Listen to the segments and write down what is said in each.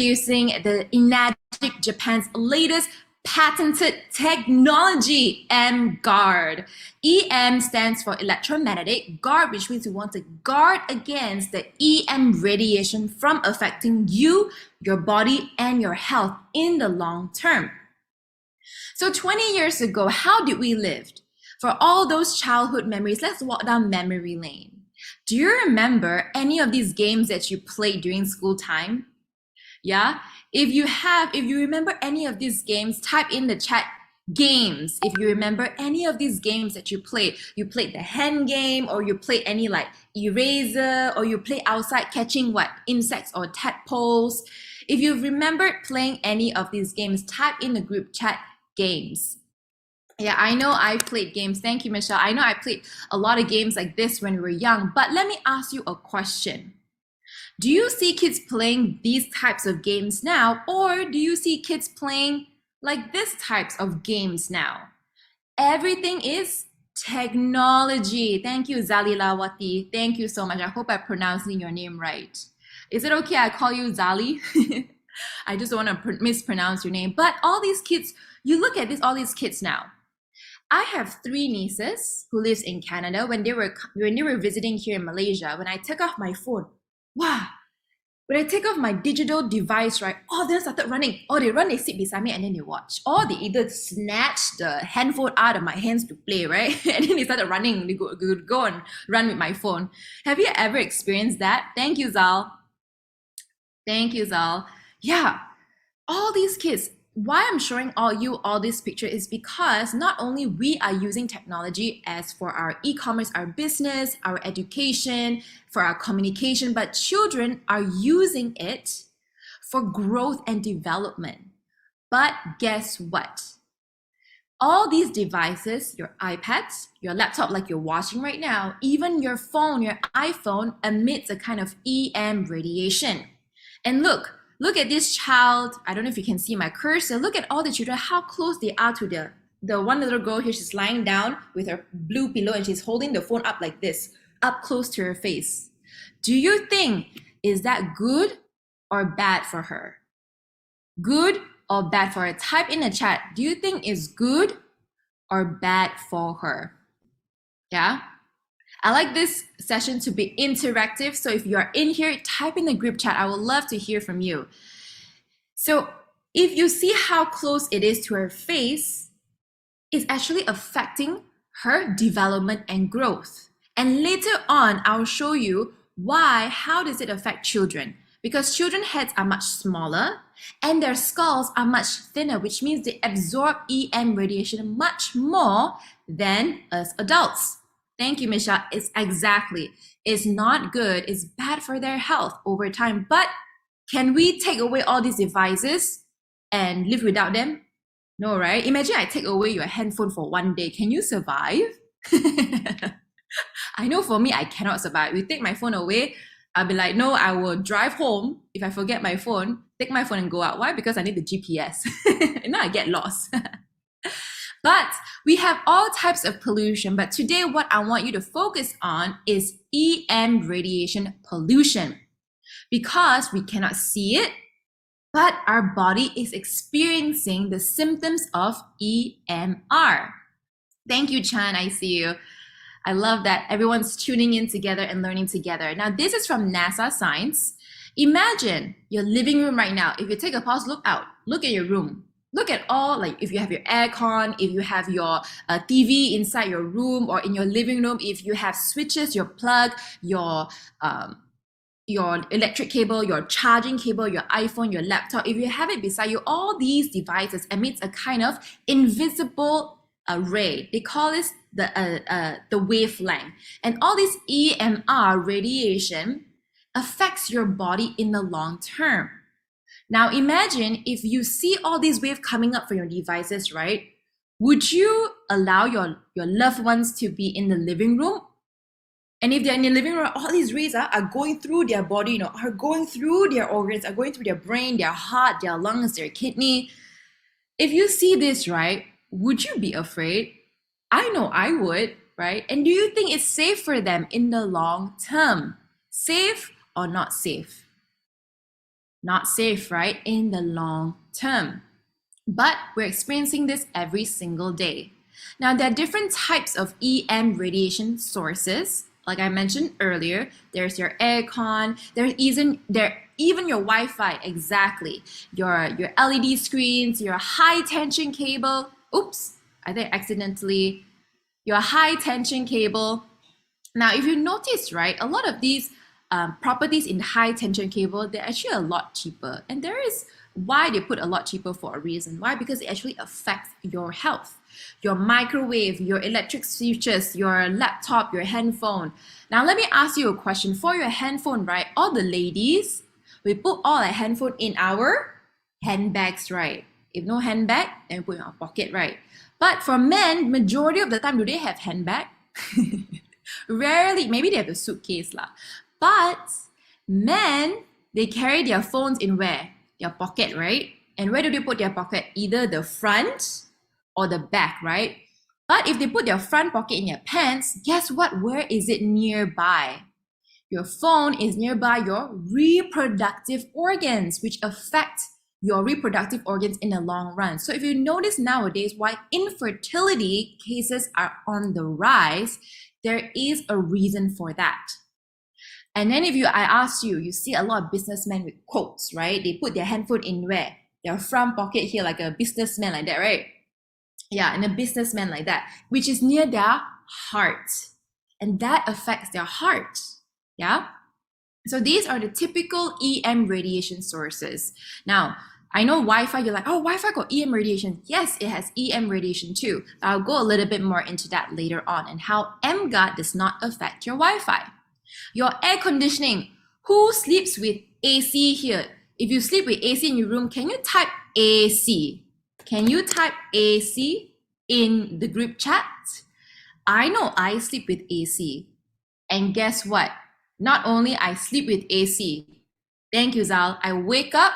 introducing the Enagic Japan's latest patented technology, emGuarde. EM stands for electromagnetic guard, which means you want to guard against the EM radiation from affecting you, your body, and your health in the long term. So 20 years ago, how did we live? For all those childhood memories, let's walk down memory lane. Do you remember any of these games that you played during school time? Yeah? If you remember any of these games, type in the chat games. If you remember any of these games that you played the hand game, or you played any like eraser, or you play outside catching what? Insects or tadpoles. If you remembered playing any of these games, type in the group chat games. Yeah, I know I played games. Thank you, Michelle. I know I played a lot of games like this when we were young, but let me ask you a question. Do you see kids playing these types of games now, or do you see kids playing like this types of games now? Everything is technology. Thank you, Zalilawati. Thank you so much. I hope I'm pronouncing your name right. Is it okay I call you Zali? I just don't want to mispronounce your name. But all these kids, you look at all these kids now. I have 3 nieces who lives in Canada. When they were visiting here in Malaysia, when I took off my phone, wow, when I take off my digital device, right, all of them started running. Oh, they run, they sit beside me, and then they watch. Or they either snatch the handphone out of my hands to play, right? And then they started running. They go and run with my phone. Have you ever experienced that? Thank you, Zal. Thank you, Zal. Yeah, all these kids, why I'm showing all this picture is because not only we are using technology as for our e-commerce, our business, our education, for our communication, but children are using it for growth and development. But guess what? All these devices, your iPads, your laptop like you're watching right now, even your phone, your iPhone emits a kind of EM radiation. And look at this child. I don't know if you can see my cursor. Look at all the children, how close they are to the one little girl here. She's lying down with her blue pillow and she's holding the phone up like this, up close to her face. Do you think, is that good or bad for her? Good or bad for her? Type in the chat. Do you think it's good or bad for her? Yeah? I like this session to be interactive. So if you are in here, type in the group chat. I would love to hear from you. So if you see how close it is to her face, it's actually affecting her development and growth. And later on, I'll show you how does it affect children? Because children's heads are much smaller and their skulls are much thinner, which means they absorb EM radiation much more than us adults. Thank you, Michelle. It's not good. It's bad for their health over time. But can we take away all these devices and live without them? No, right? Imagine I take away your handphone for 1 day. Can you survive? I know for me, I cannot survive. You take my phone away, I'll be like, no, I will drive home. If I forget my phone, take my phone and go out. Why? Because I need the GPS. And now I get lost. But we have all types of pollution. But today, what I want you to focus on is EM radiation pollution. Because we cannot see it, but our body is experiencing the symptoms of EMR. Thank you, Chan. I see you. I love that everyone's tuning in together and learning together. Now, this is from NASA Science. Imagine your living room right now. If you take a pause, look out. Look at your room. Look at all, like if you have your aircon, if you have your TV inside your room or in your living room, if you have switches, your plug, your electric cable, your charging cable, your iPhone, your laptop, if you have it beside you, all these devices emits a kind of invisible ray. They call this the wavelength. And all this EMR radiation affects your body in the long term. Now imagine if you see all these waves coming up from your devices, right? Would you allow your loved ones to be in the living room? And if they're in the living room, all these rays are going through their body, are going through their organs, are going through their brain, their heart, their lungs, their kidney. If you see this, right, would you be afraid? I know I would, right? And do you think it's safe for them in the long term? Safe or not safe? Not safe, right? In the long term. But we're experiencing this every single day. Now, there are different types of EM radiation sources. Like I mentioned earlier, there's your aircon, even your Wi-Fi, exactly. Your LED screens, your high tension cable. Oops, I think accidentally. Your high tension cable. Now, if you notice, right, a lot of these properties in high tension cable, they're actually a lot cheaper. And there is why they put a lot cheaper for a reason. Why? Because it actually affects your health. Your microwave, your electric switches, your laptop, your handphone. Now, let me ask you a question. For your handphone, right, all the ladies, we put all our handphone in our handbags, right? If no handbag, then we put in our pocket, right? But for men, majority of the time, do they have handbag? Rarely, maybe they have a suitcase lah. But men, they carry their phones in where? Their pocket, right? And where do they put their pocket? Either the front or the back, right? But if they put their front pocket in their pants, guess what? Where is it nearby? Your phone is nearby your reproductive organs, which affect your reproductive organs in the long run. So if you notice nowadays why infertility cases are on the rise, there is a reason for that. And then I ask you, you see a lot of businessmen with quotes, right? They put their handphone in where? Their front pocket here, like a businessman like that, right? Yeah, and a businessman like that, which is near their heart. And that affects their heart. Yeah? So these are the typical EM radiation sources. Now, I know Wi-Fi, you're like, oh, Wi-Fi got EM radiation. Yes, it has EM radiation too. I'll go a little bit more into that later on and how emGuarde does not affect your Wi-Fi. Your air conditioning. Who sleeps with AC here? If you sleep with AC in your room, can you type AC? Can you type AC in the group chat? I know I sleep with AC. And guess what? Not only I sleep with AC. Thank you, Zal. I wake up,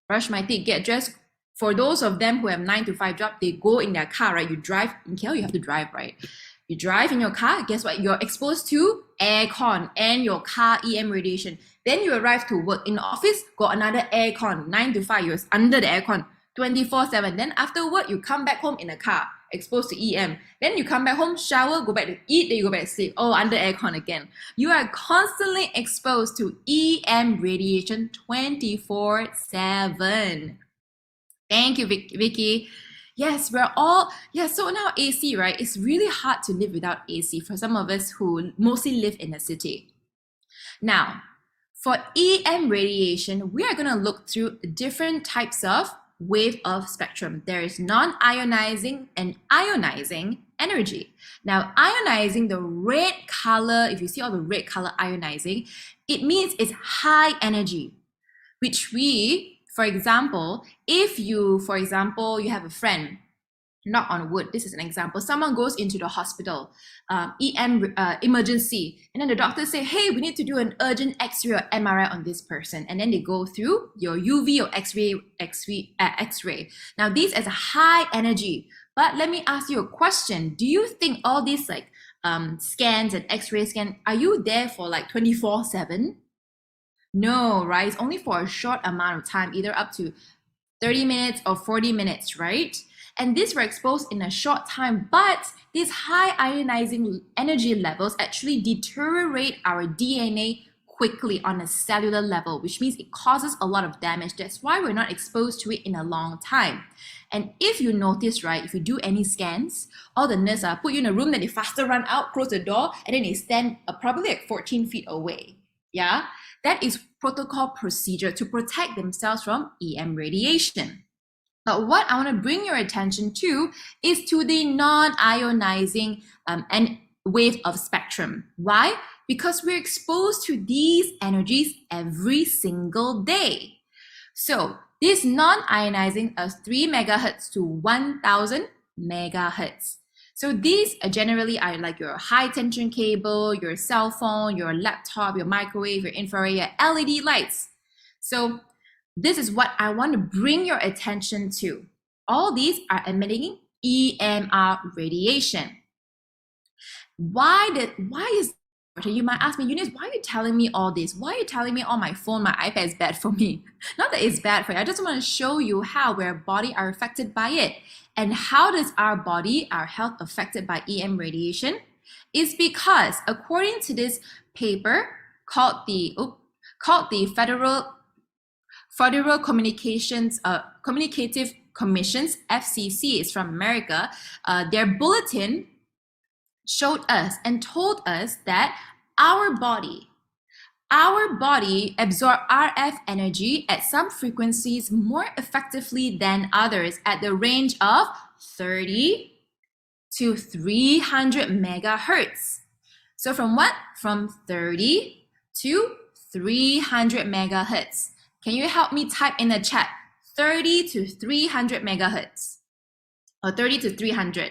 brush my teeth, get dressed. For those of them who have 9 to 5 job, they go in their car, right? You drive. In KL, you have to drive, right? You drive in your car, guess what? You're exposed to aircon and your car EM radiation. Then you arrive to work in the office, got another aircon, 9 to 5, you're under the aircon 24/7. Then after work, you come back home in a car, exposed to EM. Then you come back home, shower, go back to eat, then you go back to sleep. Oh, under aircon again. You are constantly exposed to EM radiation 24/7. Thank you, Vicky. Yes, we're all, yeah, so now AC, right? It's really hard to live without AC for some of us who mostly live in the city. Now, for EM radiation, we are going to look through different types of wave of spectrum. There is non-ionizing and ionizing energy. Now, ionizing, the red color, if you see all the red color ionizing, it means it's high energy, which for example, if you have a friend, knock on wood, this is an example, someone goes into the hospital, EM emergency, and then the doctor say, hey, we need to do an urgent X-ray or MRI on this person. And then they go through your UV or X-ray. Now, these is a high energy. But let me ask you a question. Do you think all these like scans and X-ray scan, are you there for like 24/7? No, right? It's only for a short amount of time, either up to 30 minutes or 40 minutes, right? And these were exposed in a short time, but these high ionizing energy levels actually deteriorate our DNA quickly on a cellular level, which means it causes a lot of damage. That's why we're not exposed to it in a long time. And if you notice, right, if you do any scans, all the nurses put you in a room, then they faster run out, close the door, and then they stand probably like 14 feet away. Yeah, that is protocol procedure to protect themselves from EM radiation. But what I want to bring your attention to is to the non-ionizing and wave of spectrum. Why? Because we're exposed to these energies every single day. So this non-ionizing is 3 megahertz to 1000 megahertz. So these generally are like your high tension cable, your cell phone, your laptop, your microwave, your infrared, your LED lights. So this is what I want to bring your attention to. All these are emitting EMR radiation. Why is You might ask me, Eunice, why are you telling me all this? Why are you telling me, oh, my phone, my iPad is bad for me? Not that it's bad for you. I just want to show you how our body are affected by it. And how does our body, our health affected by EM radiation? It's because according to this paper called the Federal Communicative Commissions, FCC, is from America. Their bulletin showed us and told us that our body absorb RF energy at some frequencies more effectively than others at the range of 30 to 300 megahertz. So from what? From 30 to 300 megahertz. Can you help me type in the chat? 30 to 300 megahertz or 30 to 300.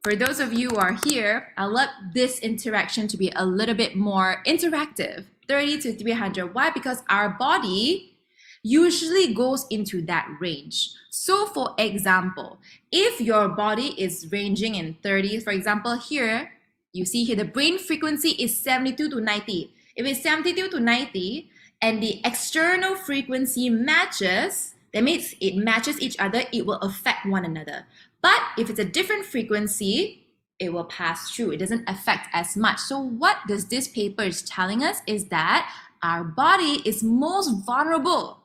For those of you who are here, I love this interaction to be a little bit more interactive. 30 to 300. Why? Because our body usually goes into that range. So for example, if your body is ranging in 30, for example, here, you see here the brain frequency is 72 to 90. If it's 72 to 90 and the external frequency matches, that means it matches each other, it will affect one another. But if it's a different frequency, it will pass through. It doesn't affect as much. So what does this paper is telling us is that our body is most vulnerable,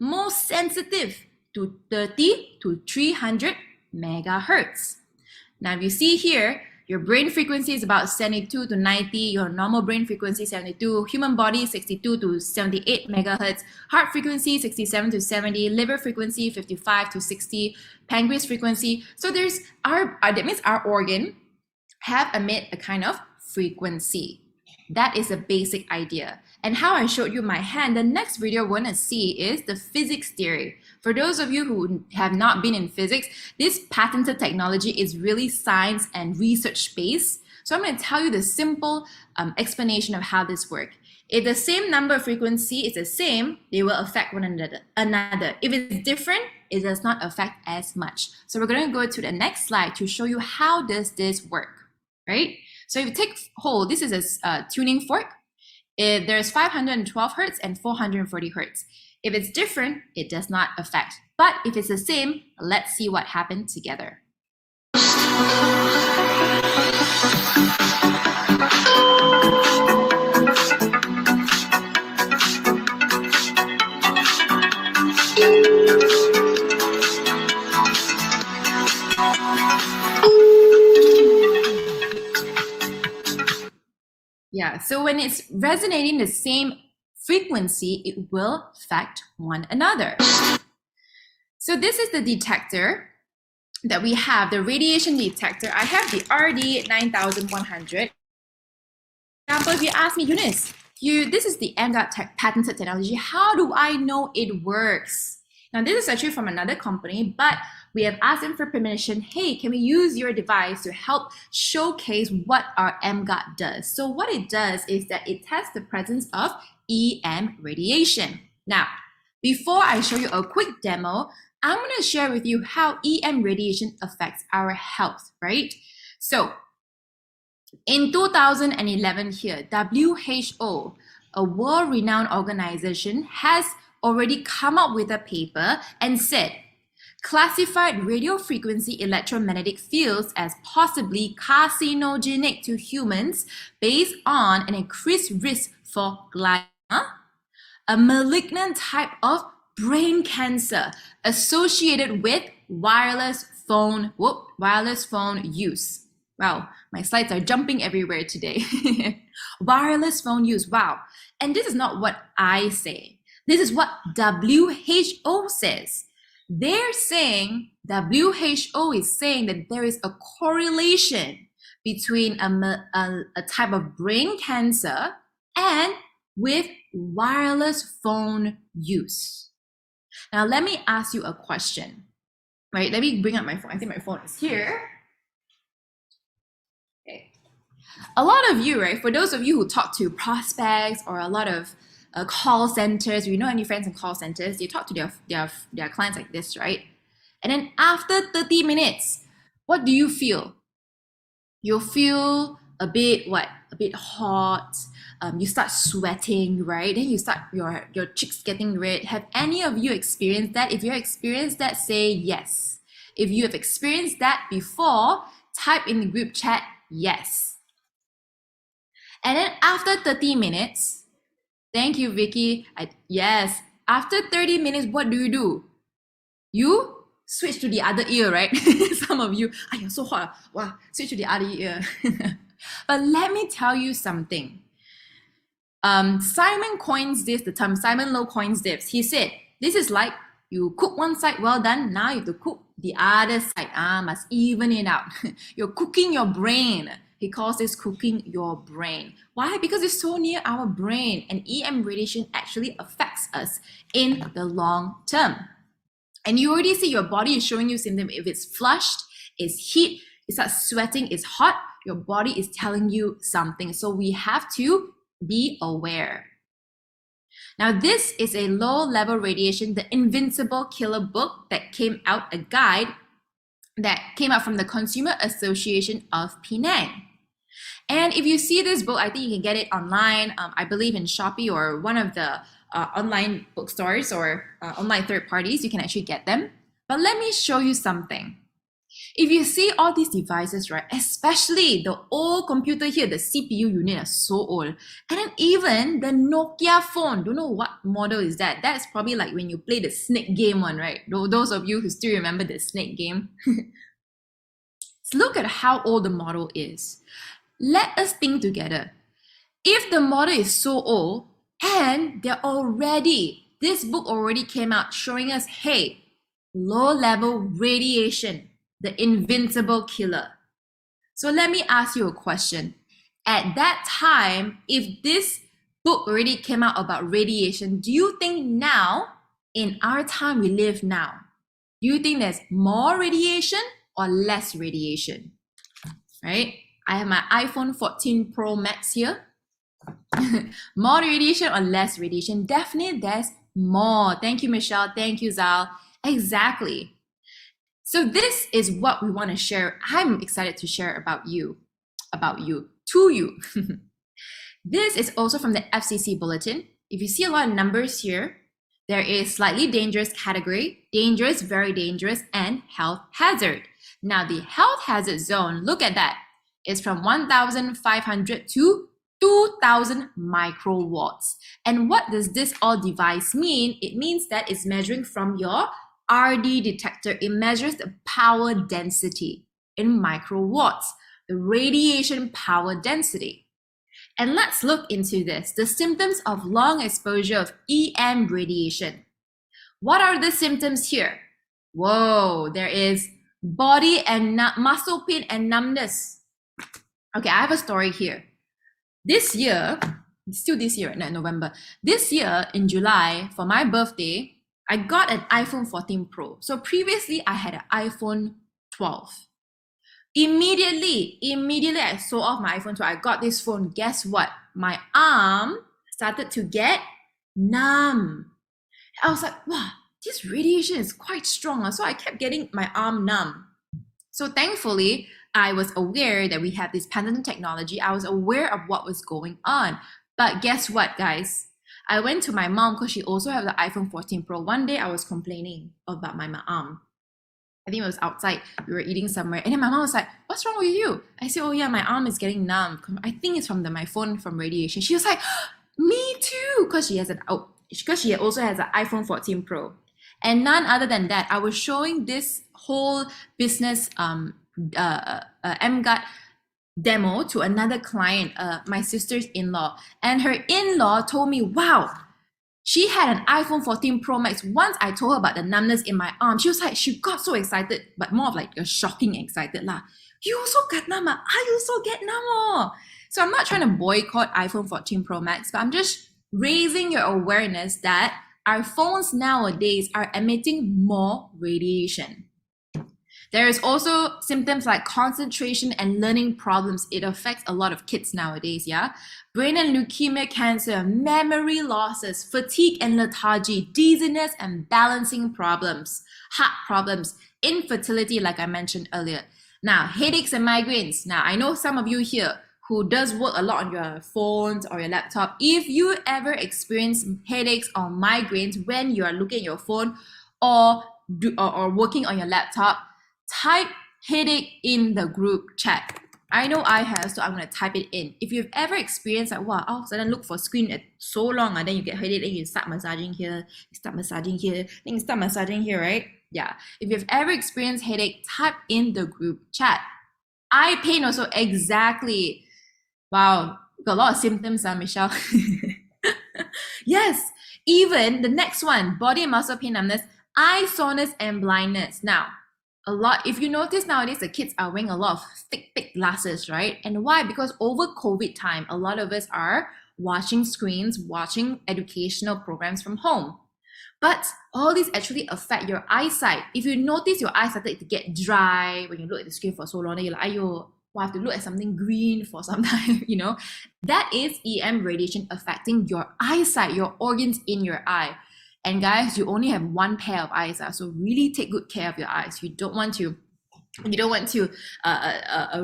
most sensitive to 30 to 300 megahertz. Now, if you see here, your brain frequency is about 72 to 90, your normal brain frequency 72, human body 62 to 78 megahertz, heart frequency 67 to 70, liver frequency 55 to 60, pancreas frequency. So there's that means our organ have emit a kind of frequency. That is a basic idea. And how I showed you my hand, the next video we're going to see is the physics theory. For those of you who have not been in physics, this patented technology is really science and research based. So I'm going to tell you the simple explanation of how this works. If the same number of frequency is the same, they will affect one another. If it's different, it does not affect as much. So we're going to go to the next slide to show you how does this work, right? So if you take hold, this is a tuning fork. There's 512 hertz and 440 hertz. If it's different, it does not affect. But if it's the same, let's see what happened together. Yeah, so when it's resonating the same frequency, it will affect one another. So this is the detector that we have, the radiation detector. I have the RD9100. For example, if you ask me, Eunice, this is the emGuarde patented technology. How do I know it works? Now, this is actually from another company, but we have asked them for permission. Hey, can we use your device to help showcase what our emGuarde does? So what it does is that it tests the presence of EM radiation. Now, before I show you a quick demo, I'm going to share with you how EM radiation affects our health, right? So in 2011 here, WHO, a world-renowned organization, has already come up with a paper and said, classified radio frequency electromagnetic fields as possibly carcinogenic to humans based on an increased risk for glioma, a malignant type of brain cancer associated with wireless phone use. Wow, my slides are jumping everywhere today. Wireless phone use, wow. And this is not what I say. This is what WHO says. They're saying, WHO is saying that there is a correlation between a type of brain cancer and with wireless phone use. Now, let me ask you a question, right? Let me bring up my phone. I think my phone is here. Okay. A lot of you, right? For those of you who talk to prospects or a lot of call centers, you know any friends in call centers, they talk to their clients like this, right? And then after 30 minutes, what do you feel? You'll feel a bit what? A bit hot. You start sweating, right? Then you start your cheeks getting red. Have any of you experienced that? If you experienced that, say yes. If you have experienced that before, type in the group chat yes. And then after 30 minutes, thank you, Vicky. Yes. After 30 minutes, what do? You switch to the other ear, right? Some of you, you're so hot. Wow, switch to the other ear. But let me tell you something. Simon coins this, the term Simon Low coins this. He said, this is like you cook one side, well done. Now you have to cook the other side. Must even it out. You're cooking your brain. He calls this cooking your brain. Why? Because it's so near our brain, and EM radiation actually affects us in the long term. And you already see your body is showing you symptoms. If it's flushed, it's heat, it starts sweating, it's hot, your body is telling you something. So we have to be aware. Now, this is a low-level radiation, the Invincible Killer book that came out, a guide that came out from the Consumer Association of Penang. And if you see this book, I think you can get it online, I believe in Shopee or one of the online bookstores or online third parties. You can actually get them. But let me show you something. If you see all these devices, right, especially the old computer here, the CPU unit is so old. And then even the Nokia phone, don't know what model is that. That's probably like when you play the snake game one, right? Those of you who still remember the snake game. So look at how old the model is. Let us think together. If the model is so old and this book already came out showing us, hey, low-level radiation, the invincible killer. So let me ask you a question. At that time, if this book already came out about radiation, do you think now, in our time we live now, do you think there's more radiation or less radiation? Right? I have my iPhone 14 Pro Max here. More radiation or less radiation? Definitely there's more. Thank you, Michelle. Thank you, Zal. Exactly. So this is what we want to share. I'm excited to share about you, to you. This is also from the FCC bulletin. If you see a lot of numbers here, there is slightly dangerous category, dangerous, very dangerous, and health hazard. Now the health hazard zone, look at that, is from 1,500 to 2,000 microwatts. And what does this all device mean? It means that it's measuring from your RD detector. It measures the power density in microwatts, the radiation power density. And let's look into this, the symptoms of long exposure of EM radiation. What are the symptoms here? Whoa, there is body and muscle pain and numbness. Okay, I have a story here. This year, November, this year in July, for my birthday, I got an iPhone 14 Pro. So previously I had an iPhone 12. Immediately I sold off my iPhone 12. I got this phone. Guess what? My arm started to get numb. I was like, wow, this radiation is quite strong. So I kept getting my arm numb. So thankfully, I was aware that we had this patented technology. I was aware of what was going on. But guess what, guys? I went to my mom because she also has the iPhone 14 Pro. One day I was complaining about my arm. I think it was outside. We were eating somewhere. And then my mom was like, what's wrong with you? I said, oh yeah, my arm is getting numb. I think it's from my phone from radiation. She was like, me too. Because she also has an iPhone 14 Pro. And none other than that, I was showing this whole business emGuarde demo to another client, my sister's in-law. And her in-law told me, wow, she had an iPhone 14 Pro Max. Once I told her about the numbness in my arm, she was like, she got so excited, but more of like a shocking excited lah. You also get numb? I also get numb. So I'm not trying to boycott iPhone 14 Pro Max, but I'm just raising your awareness that our phones nowadays are emitting more radiation. There is also symptoms like concentration and learning problems. It affects a lot of kids nowadays, yeah? Brain and leukemia, cancer, memory losses, fatigue and lethargy, dizziness and balancing problems, heart problems, infertility, like I mentioned earlier. Now, headaches and migraines. Now, I know some of you here who does work a lot on your phones or your laptop, if you ever experience headaches or migraines when you are looking at your phone or working on your laptop, type headache in the group chat. I know I have, so I'm going to type it in. If you've ever experienced like, wow, all of a sudden look for screen at so long, and then you get headache, then you start massaging here, you start massaging here, then you start massaging here, right? Yeah. If you've ever experienced headache, type in the group chat. Eye pain also, exactly. Wow, got a lot of symptoms, Michelle. Yes, even the next one, body and muscle pain numbness, eye soreness and blindness. Now, if you notice nowadays, the kids are wearing a lot of thick glasses, right? And why? Because over COVID time, a lot of us are watching screens, watching educational programs from home. But all these actually affect your eyesight. If you notice your eyes started to get dry when you look at the screen for so long, then you're like, ayo, I have to look at something green for some time, you know? That is EM radiation affecting your eyesight, your organs in your eye. And guys, you only have one pair of eyes, so really take good care of your eyes. You don't want to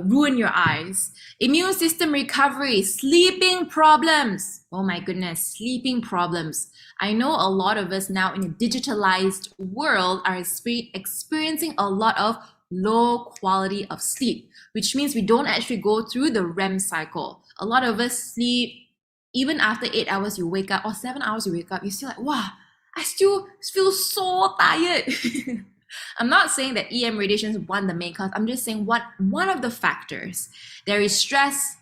ruin your eyes. Immune system recovery, sleeping problems. Oh my goodness, sleeping problems. I know a lot of us now in a digitalized world are experiencing a lot of low quality of sleep, which means we don't actually go through the REM cycle. A lot of us sleep, even after 8 hours you wake up, or 7 hours you wake up, you're still like, wow, I still feel so tired. I'm not saying that EM radiation is one of the main cause. I'm just saying one of the factors. There is stress,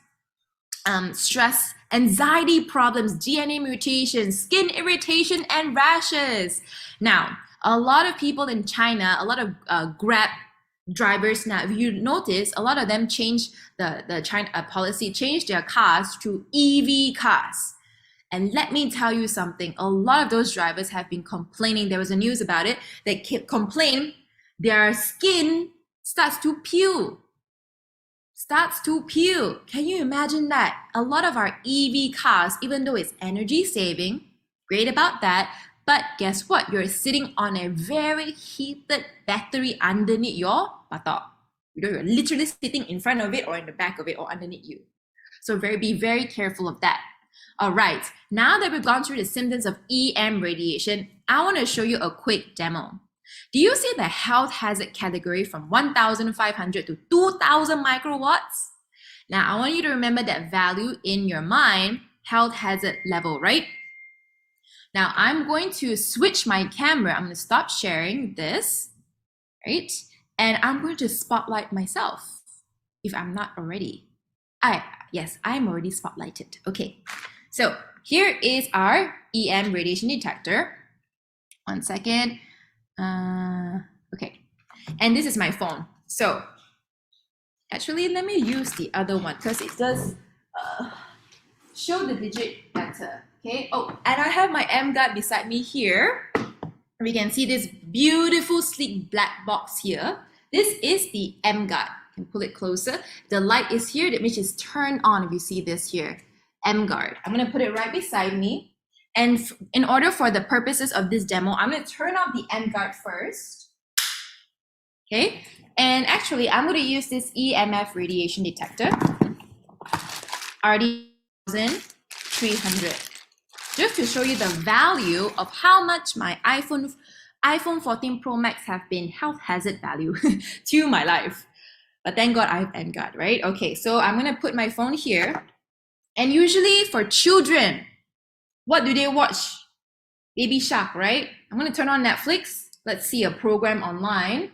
anxiety problems, DNA mutations, skin irritation, and rashes. Now, a lot of people in China, a lot of Grab drivers now, if you notice, a lot of them changed the China policy, changed their cars to EV cars. And let me tell you something, a lot of those drivers have been complaining, there was a news about it, they complain their skin starts to peel. Can you imagine that? A lot of our EV cars, even though it's energy saving, great about that, but guess what? You're sitting on a very heated battery underneath your buttock. You're literally sitting in front of it or in the back of it or underneath you. So be very careful of that. All right, now that we've gone through the symptoms of EM radiation, I want to show you a quick demo. Do you see the health hazard category from 1,500 to 2,000 microwatts? Now, I want you to remember that value in your mind, health hazard level, right? Now, I'm going to switch my camera. I'm going to stop sharing this, right? And I'm going to spotlight myself if I'm not already. Yes, I'm already spotlighted. Okay. So here is our EM radiation detector. 1 second. Okay. And this is my phone. So actually, let me use the other one because it does show the digit better. Okay. Oh, and I have my emGuarde beside me here. We can see this beautiful sleek black box here. This is the emGuarde. You can pull it closer. The light is here. That means it's turned on if you see this here. emGuarde. I'm going to put it right beside me. And in order for the purposes of this demo, I'm going to turn off the emGuarde first. Okay. And actually, I'm going to use this EMF radiation detector, RD1300, just to show you the value of how much my iPhone 14 Pro Max have been health hazard value to my life. But thank God I have emGuarde, right? Okay, so I'm going to put my phone here. And usually for children, what do they watch? Baby Shark, right? I'm going to turn on Netflix. Let's see a program online.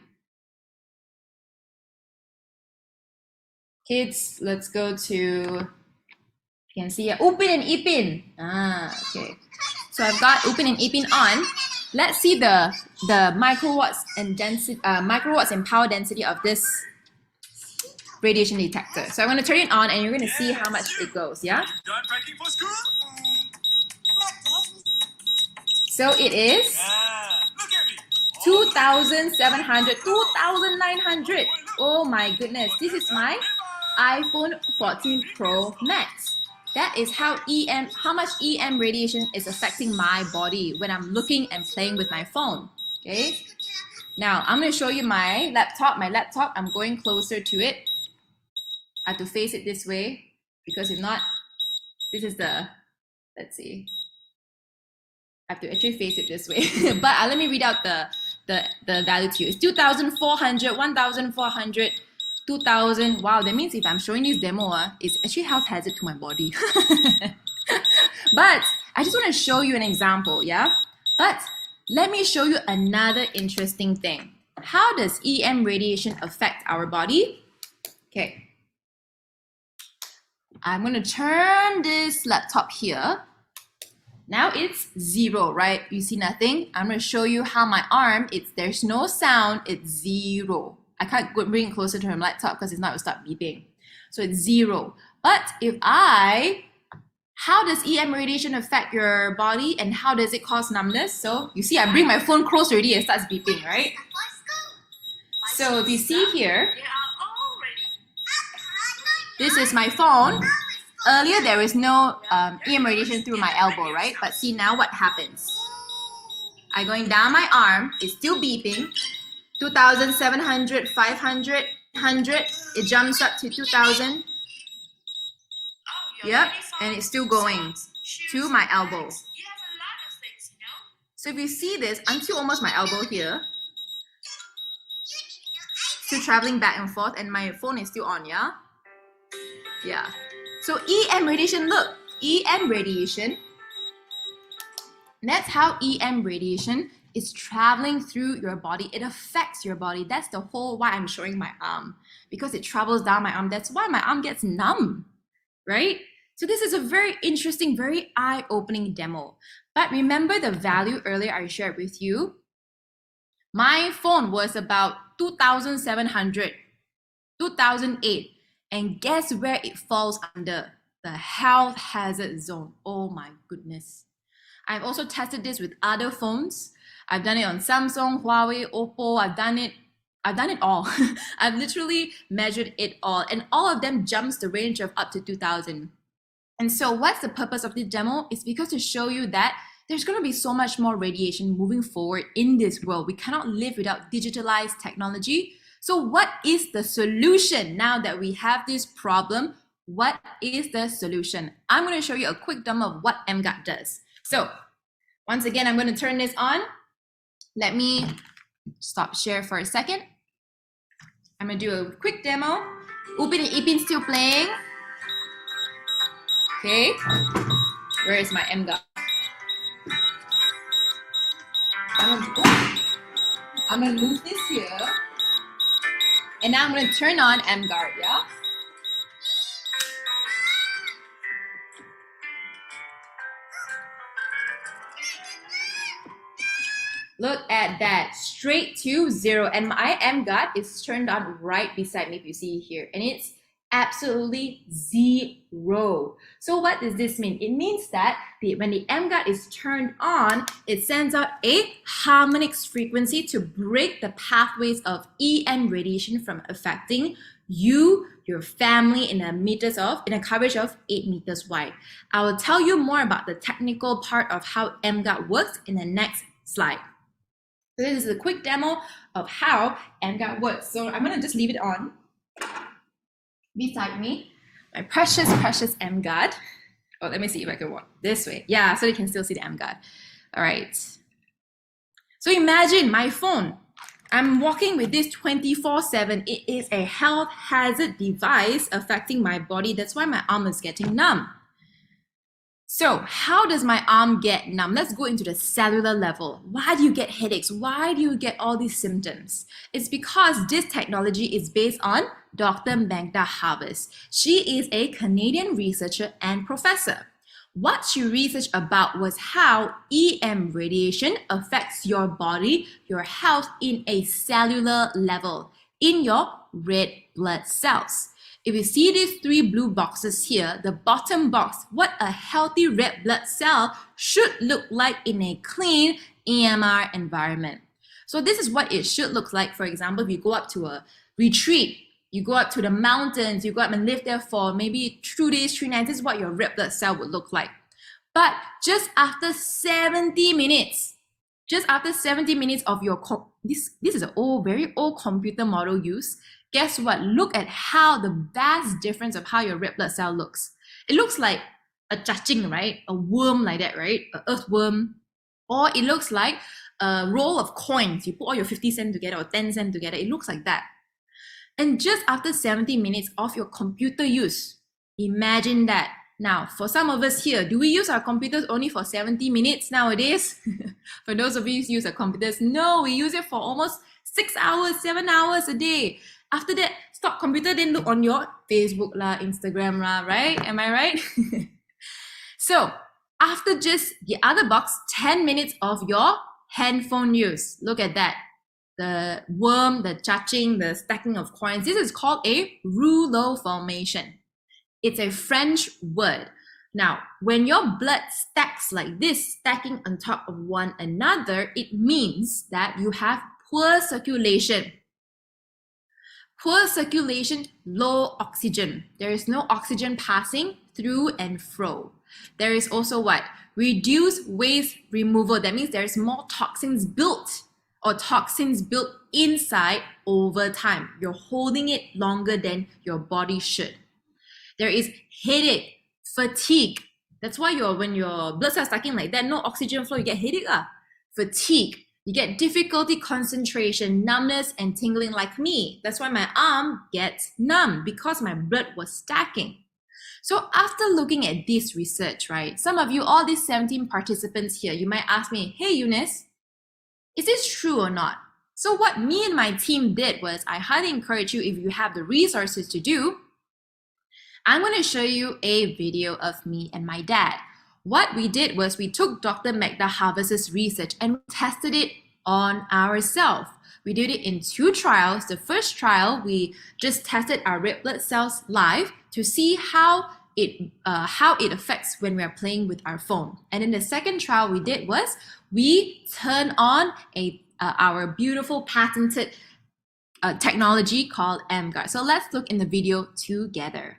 Kids, let's go to, you can see Upin and Ipin. Okay. So I've got Upin and Ipin on. Let's see the microwatts and density, microwatts and power density of this radiation detector. So I'm going to turn it on and you're going to see how much it goes, yeah? Done packing for school? So it is 2,700, 2,900. Oh my goodness, this is my iPhone 14 Pro Max. That is how much EM radiation is affecting my body when I'm looking and playing with my phone, okay? Now, I'm going to show you my laptop. I'm going closer to it. I have to face it this way. because if not, this is the, let's see, I have to actually face it this way. But let me read out the value to you. It's 2,400, 1,400, 2,000. Wow, that means if I'm showing this demo, it's actually health hazard to my body. But I just want to show you an example, yeah? But let me show you another interesting thing. How does EM radiation affect our body? Okay. I'm going to turn this laptop here. Now it's 0, right? You see nothing? I'm going to show you how my arm, there's no sound, it's 0. I can't bring it closer to my laptop because it's not going to start beeping. So it's 0. But how does EM radiation affect your body and how does it cause numbness? So you see, I bring my phone close already, it starts beeping, right? So if you see here, this is my phone. Earlier, there is no EM radiation through my elbow, right? But see now what happens. I'm going down my arm, it's still beeping. 2,700, 500, 100, it jumps up to 2,000. Yep, and it's still going to my elbow. So if you see this, until almost my elbow here, still traveling back and forth, and my phone is still on, yeah? Yeah. So EM radiation, look, EM radiation, that's how EM radiation is traveling through your body. It affects your body. That's the whole why I'm showing my arm, because it travels down my arm. That's why my arm gets numb, right? So this is a very interesting, very eye-opening demo. But remember the value earlier I shared with you? My phone was about 2,700, 2,008. And guess where it falls under? The health hazard zone. Oh my goodness. I've also tested this with other phones. I've done it on Samsung, Huawei, Oppo. I've done it all. I've literally measured it all. And all of them jumps the range of up to 2,000. And so what's the purpose of this demo? It's because to show you that there's going to be so much more radiation moving forward in this world. We cannot live without digitalized technology. So what is the solution now that we have this problem? What is the solution? I'm going to show you a quick demo of what emGuarde does. So once again, I'm going to turn this on. Let me stop share for a second. I'm going to do a quick demo. Upin and Ipin still playing. Okay. Where is my emGuarde? I'm going to move this here. And now I'm going to turn on emGuarde, yeah? Look at that, straight to 0. And my emGuarde is turned on right beside me, if you see here. And it's absolutely 0. So what does this mean? It means that when the emGuarde is turned on, it sends out a harmonics frequency to break the pathways of EM radiation from affecting you, your family in a coverage of 8 meters wide. I will tell you more about the technical part of how emGuarde works in the next slide. So this is a quick demo of how emGuarde works. So I'm going to just leave it on beside me. My precious, precious emGuarde. Oh, let me see if I can walk this way. Yeah, so you can still see the emGuarde. All right. So imagine my phone. I'm walking with this 24/7. It is a health hazard device affecting my body. That's why my arm is getting numb. So how does my arm get numb? Let's go into the cellular level. Why do you get headaches? Why do you get all these symptoms? It's because this technology is based on Dr. Magda Havas. She is a Canadian researcher and professor. What she researched about was how EM radiation affects your body, your health in a cellular level, in your red blood cells. If you see these 3 blue boxes here, the bottom box, what a healthy red blood cell should look like in a clean EMR environment. So this is what it should look like. For example, if you go up to a retreat, you go up to the mountains, you go up and live there for maybe 2 days, 3 nights, this is what your red blood cell would look like. But just after 70 minutes, Just after 70 minutes of your, this is an very old computer model use. Guess what? Look at how the vast difference of how your red blood cell looks. It looks like a cacing, right? A worm like that, right? An earthworm. Or it looks like a roll of coins. You put all your 50 cents together or 10 cents together. It looks like that. And just after 70 minutes of your computer use, imagine that. Now, for some of us here, do we use our computers only for 70 minutes nowadays? For those of you who use our computers, no, we use it for almost 6 hours, 7 hours a day. After that, stop computer, then look on your Facebook lah, Instagram lah, right? Am I right? So, after just the other box, 10 minutes of your handphone use. Look at that. The worm, the cacing, the stacking of coins. This is called a rouleau formation. It's a French word. Now, when your blood stacks like this, stacking on top of one another, it means that you have poor circulation. Poor circulation, low oxygen. There is no oxygen passing through and fro. There is also what? Reduced waste removal. That means there's more toxins built or toxins built inside over time. You're holding it longer than your body should. There is headache, fatigue. That's why when your blood cells stacking like that, no oxygen flow, you get headache. Fatigue. You get difficulty concentration, numbness, and tingling like me. That's why my arm gets numb because my blood was stacking. So after looking at this research, right, some of you, all these 17 participants here, you might ask me, hey Eunice, is this true or not? So what me and my team did was, I highly encourage you, if you have the resources to do, I'm going to show you a video of me and my dad. What we did was we took Dr. Magda Harvest's research and tested it on ourselves. We did it in 2 trials. The first trial, we just tested our red blood cells live to see how it affects when we are playing with our phone. And then the second trial we did was we turned on our beautiful patented technology called emGuarde. So let's look in the video together.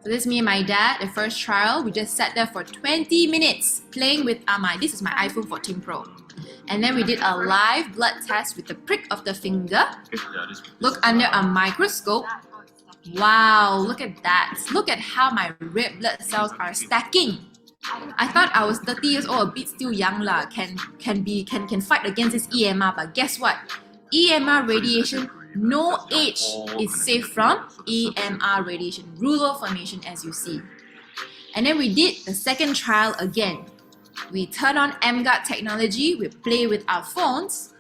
So this is me and my dad, the first trial. We just sat there for 20 minutes playing with this is my iPhone 14 Pro. And then we did a live blood test with the prick of the finger. Look under a microscope. Wow, look at that. Look at how my red blood cells are stacking. I thought I was 30 years old, a bit still young lah, can fight against this EMR, but guess what? EMR radiation, no age is safe from EMR radiation, rouleau formation as you see. And then we did the second trial again. We turned on emGuarde technology, we play with our phones,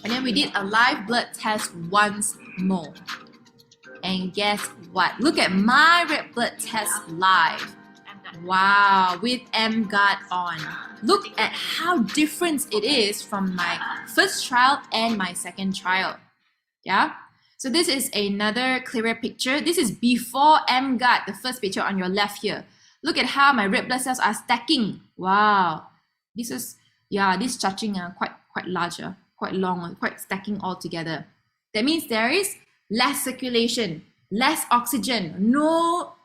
and then we did a live blood test once more. And guess what? Look at my red blood test live. Wow, with emGuarde on. Look at how different it is from my first trial and my second trial. Yeah? So this is another clearer picture. This is before emGuarde, the first picture on your left here. Look at how my red blood cells are stacking. Wow. This cacing are quite larger, quite long, quite stacking all together. That means there is less circulation, less oxygen, no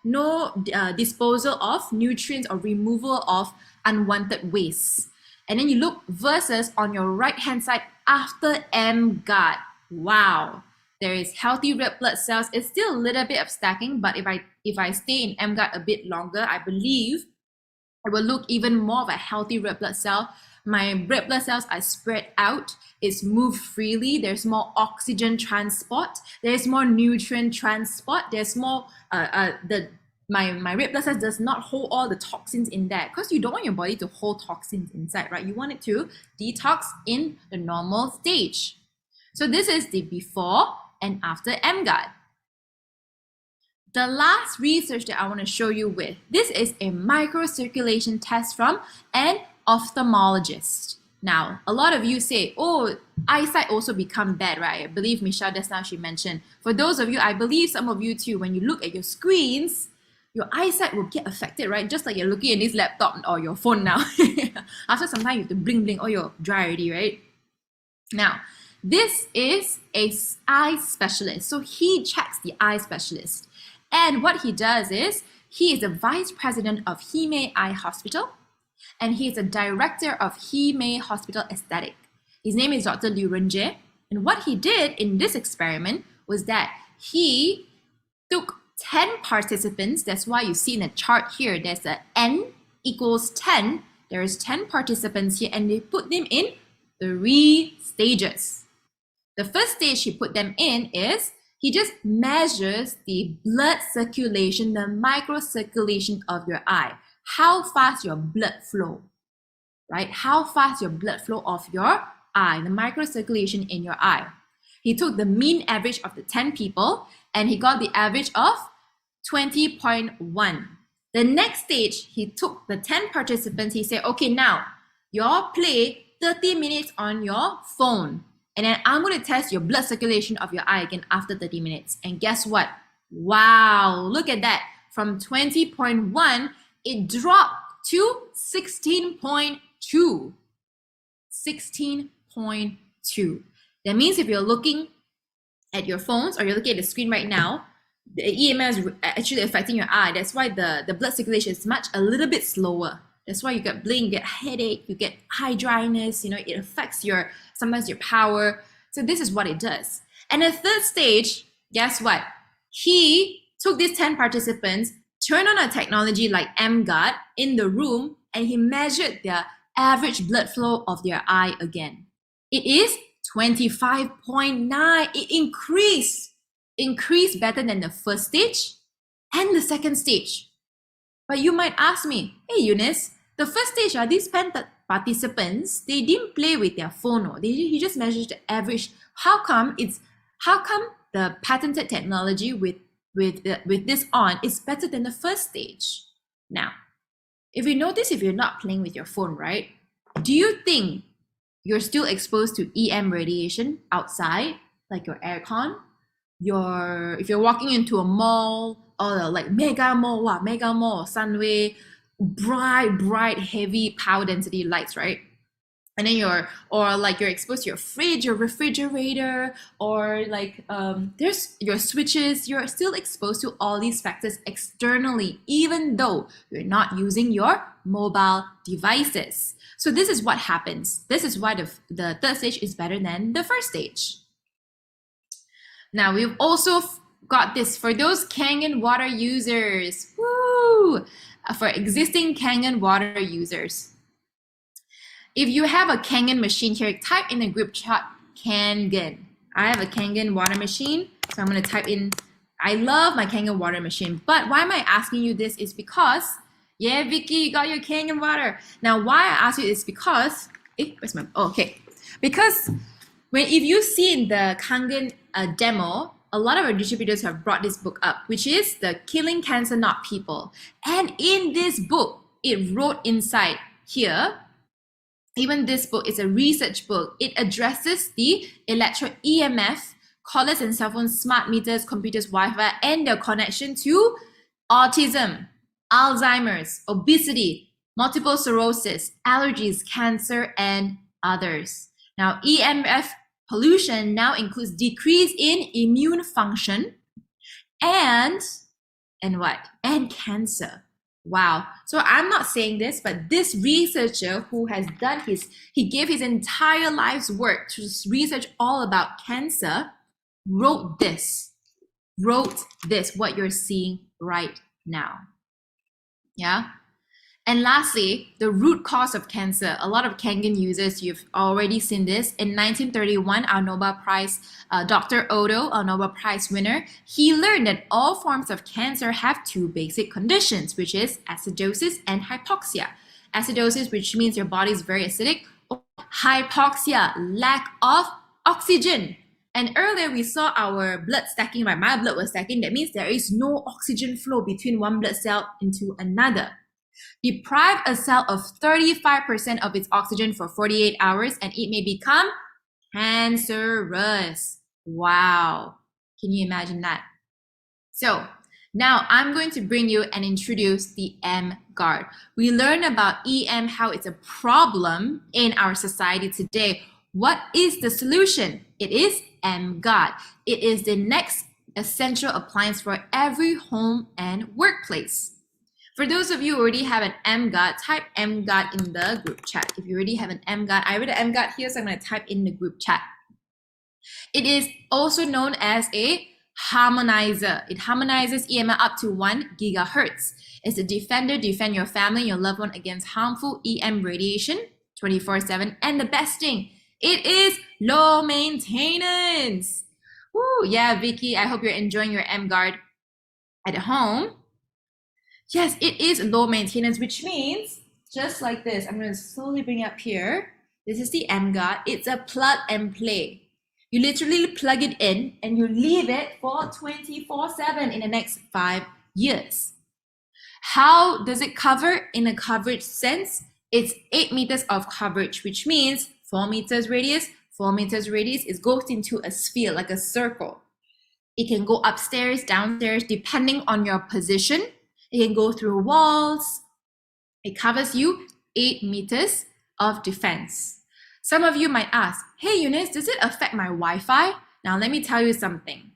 disposal of nutrients or removal of unwanted waste. And then you look versus on your right hand side after emGuarde. Wow, there is healthy red blood cells. It's still a little bit of stacking, but if I stay in emGuarde a bit longer, I believe it will look even more of a healthy red blood cell. My red blood cells are spread out. It's moved freely. There's more oxygen transport. There's more nutrient transport. There's more, my red blood cells does not hold all the toxins in there because you don't want your body to hold toxins inside, right? You want it to detox in the normal stage. So this is the before and after emGuarde. The last research that I want to show you with, this is a microcirculation test from an ophthalmologist. Now, a lot of you say, oh, eyesight also become bad, right? I believe Michelle just now, she mentioned. For those of you, I believe some of you too, when you look at your screens, your eyesight will get affected, right? Just like you're looking at this laptop or your phone now. After some time, you have to blink, oh, you're dry already, right? Now, this is a eye specialist. So he checks the eye specialist. And what he does is, he is the vice president of Hime Eye Hospital. and he's a director of Hime Hospital Aesthetic. His name is Dr. Liu Renjie, and what he did in this experiment was that he took 10 participants. That's why you see in the chart here, there's a N equals 10. There's 10 participants here, and they put them in 3 stages. The first stage he put them in is he just measures the blood circulation, the microcirculation of your eye. How fast your blood flow, right? How fast your blood flow of your eye, the microcirculation in your eye. He took the mean average of the 10 people and he got the average of 20.1. The next stage, he took the 10 participants. He said, okay, now you all play 30 minutes on your phone. And then I'm going to test your blood circulation of your eye again after 30 minutes. And guess what? Wow, look at that. From 20.1, it dropped to 16.2. 16.2. That means if you're looking at your phones or you're looking at the screen right now, the EMF is actually affecting your eye. That's why the blood circulation is a little bit slower. That's why you get bling, you get headache, you get eye dryness, it affects sometimes your power. So this is what it does. And the third stage, guess what? He took these 10 participants, turned on a technology like emGuarde in the room, and he measured their average blood flow of their eye again. It is 25.9. It increased better than the first stage and the second stage. But you might ask me, hey Eunice, the first stage, these participants, they didn't play with their phone, or he just measured the average. How come the patented technology with this on is better than the first stage? Now, if you notice, if you're not playing with your phone, right? Do you think you're still exposed to EM radiation outside, like your aircon? If you're walking into a mall or like mega mall, Sunway, bright, heavy power density lights, right? And then you're exposed to your fridge, your refrigerator, or there's your switches. You're still exposed to all these factors externally, even though you're not using your mobile devices. So this is what happens. This is why the third stage is better than the first stage. Now we've also got this for those Kangen water users. Woo! For existing Kangen water users. If you have a Kangen machine here, type in the group chat Kangen. I have a Kangen water machine, so I'm going to type in, I love my Kangen water machine. But why am I asking you this is because, yeah, Vicky, you got your Kangen water. Now, why I ask you is because, because if you see in the Kangen demo, a lot of our distributors have brought this book up, which is the Killing Cancer Not People. And in this book, it wrote inside here, even this book is a research book. It addresses the electro EMF, collars and cell phones, smart meters, computers, Wi-Fi, and their connection to autism, Alzheimer's, obesity, multiple sclerosis, allergies, cancer, and others. Now, EMF pollution now includes decrease in immune function and what? And cancer. Wow. So I'm not saying this, but this researcher who has done he gave his entire life's work to research all about cancer, wrote this, what you're seeing right now. Yeah. And lastly, the root cause of cancer. A lot of Kangen users, you've already seen this. In 1931, our Nobel Prize, Dr. Odo, our Nobel Prize winner, he learned that all forms of cancer have 2 basic conditions, which is acidosis and hypoxia. Acidosis, which means your body is very acidic. Hypoxia, lack of oxygen. And earlier we saw our blood stacking, right? My blood was stacking. That means there is no oxygen flow between one blood cell into another. Deprive a cell of 35% of its oxygen for 48 hours and it may become cancerous. Wow. Can you imagine that? So now I'm going to bring you and introduce the emGuarde. We learned about EM, how it's a problem in our society today. What is the solution? It is emGuarde. It is the next essential appliance for every home and workplace. For those of you who already have an emGuarde, type emGuarde in the group chat. If you already have an emGuarde, I read an emGuarde here, so I'm going to type in the group chat. It is also known as a harmonizer. It harmonizes EMF up to 1 gigahertz. It's a defender, defend your family, your loved one against harmful EM radiation 24/7. And the best thing, it is low maintenance. Woo, yeah, Vicky, I hope you're enjoying your emGuarde at home. Yes, it is low maintenance, which means just like this. I'm going to slowly bring it up here. This is the emGuarde. It's a plug and play. You literally plug it in and you leave it for 24/7 in the next 5 years. How does it cover in a coverage sense? It's 8 meters of coverage, which means 4 meters radius. 4 meters radius is goes into a sphere, like a circle. It can go upstairs, downstairs, depending on your position. It can go through walls. It covers you 8 meters of defense. Some of you might ask, hey Eunice, does it affect my Wi-Fi? Now let me tell you something.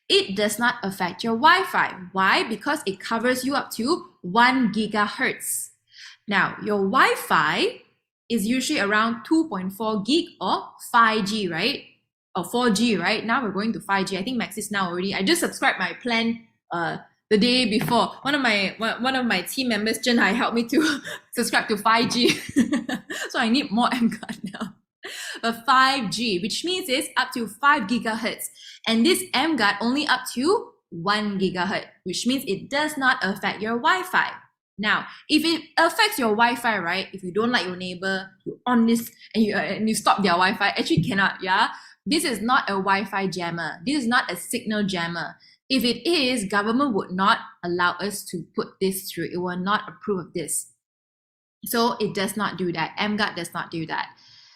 It does not affect your Wi-Fi. Why? Because it covers you up to 1 gigahertz. Now your Wi-Fi is usually around 2.4 gig or 5G, right? Or 4G, right? Now we're going to 5G. I think Max is now already. I just subscribed my plan the day before. One of my team members, Jen Hai, helped me to subscribe to 5G. So I need more emGuarde now. But 5G, which means it's up to 5 gigahertz. And this emGuarde only up to 1 gigahertz, which means it does not affect your Wi-Fi. Now, if it affects your Wi-Fi, right? If you don't like your neighbor, you on this and you stop their Wi-Fi, actually cannot, yeah? This is not a Wi-Fi jammer. This is not a signal jammer. If it is, government would not allow us to put this through. It will not approve of this. So it does not do that. emGuarde does not do that.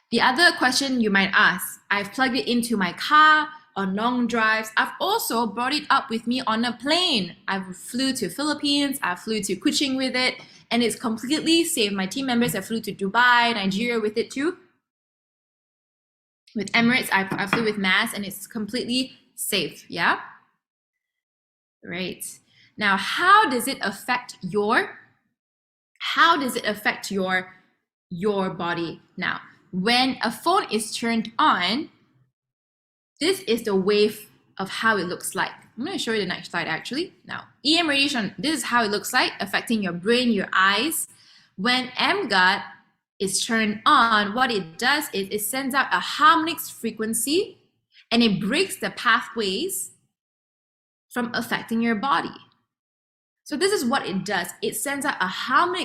The other question you might ask, I've plugged it into my car on long drives. I've also brought it up with me on a plane. I flew to Philippines, I flew to Kuching with it, and it's completely safe. My team members have flew to Dubai, Nigeria with it too. With Emirates, I flew with MAS, and it's completely safe, yeah? Right. Now, how does it affect your body? Now, when a phone is turned on, this is the wave of how it looks like. I'm going to show you the next slide actually. Now, EM radiation, this is how it looks like, affecting your brain, your eyes. When emGuarde is turned on, what it does is it sends out a harmonics frequency and it breaks the pathways from affecting your body. So this is what it does. It sends out a